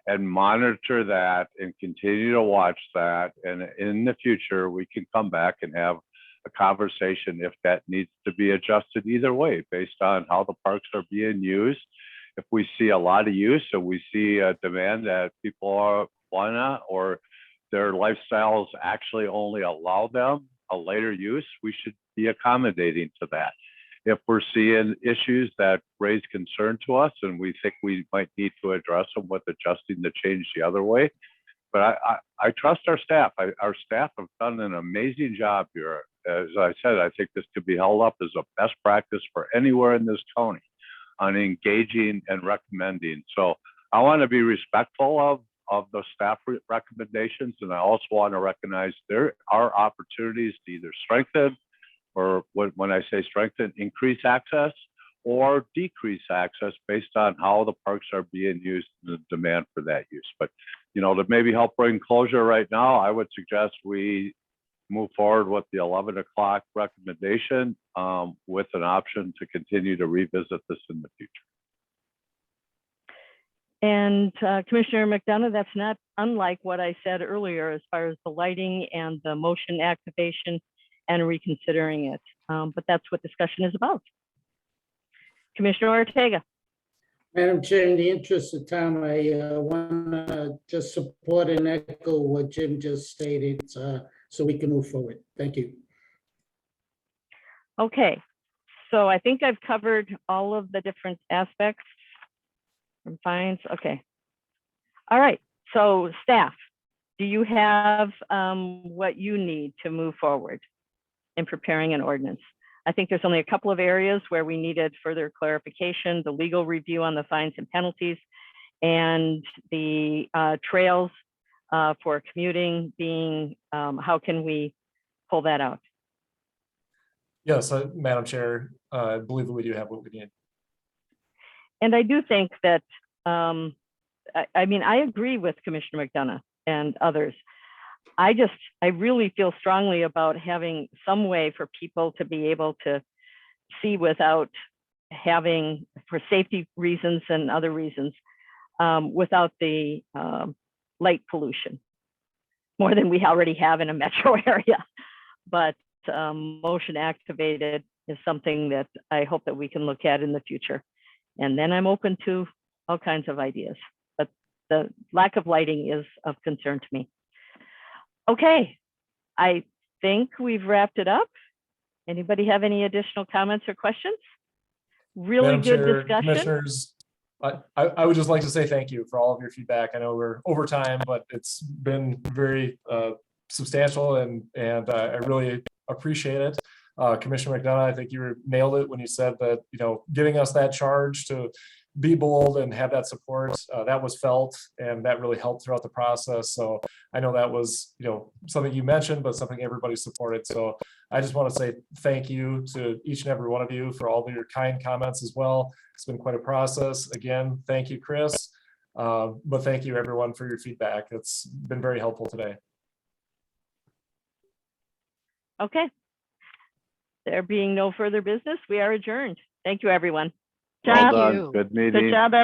and monitor that and continue to watch that. And in the future, we can come back and have a conversation if that needs to be adjusted either way, based on how the parks are being used. If we see a lot of use and we see a demand that people want or their lifestyles actually only allow them a later use, we should be accommodating to that. If we're seeing issues that raise concern to us and we think we might need to address them with adjusting the change the other way. But I trust our staff. Our staff have done an amazing job here. As I said, I think this could be held up as a best practice for anywhere in this county on engaging and recommending. So I want to be respectful of the staff recommendations. And I also want to recognize there are opportunities to either strengthen, or when I say strengthen, increase access or decrease access based on how the parks are being used and the demand for that use. But, to maybe help bring closure right now, I would suggest we move forward with the 11 o'clock recommendation with an option to continue to revisit this in the future. And Commissioner McDonough, that's not unlike what I said earlier as far as the lighting and the motion activation and reconsidering it. But that's what discussion is about. Commissioner Ortega. Madam Chair, in the interest of time, I want to just support and echo what Jim just stated so we can move forward. Thank you. Okay, so I think I've covered all of the different aspects from fines. Okay. All right, so staff, do you have what you need to move forward in preparing an ordinance? I think there's only a couple of areas where we needed further clarification: the legal review on the fines and penalties, and the trails for commuting being, how can we pull that out? Yes, Madam Chair, I believe that we do have what we need. And I do think that, I mean, I agree with Commissioner McDonough and others. I really feel strongly about having some way for people to be able to see without having, for safety reasons and other reasons, without the light pollution, more than we already have in a metro area. But motion activated is something that I hope that we can look at in the future. And then I'm open to all kinds of ideas, but the lack of lighting is of concern to me. Okay, I think we've wrapped it up. Anybody have any additional comments or questions? Really Madam good Chair, discussion. Commissioners, I would just like to say thank you for all of your feedback. I know we're over time, but it's been very substantial and I really appreciate it. Commissioner McDonough, I think you nailed it when you said that, giving us that charge to be bold and have that support, that was felt, and that really helped throughout the process. So I know that was, something you mentioned, but something everybody supported. So I just want to say thank you to each and every one of you for all of your kind comments as well. It's been quite a process. Again, thank you, Chris. But thank you everyone for your feedback. It's been very helpful today. Okay. There being no further business, we are adjourned. Thank you, everyone. Well Job. done. you. Good Good meeting. job, everyone.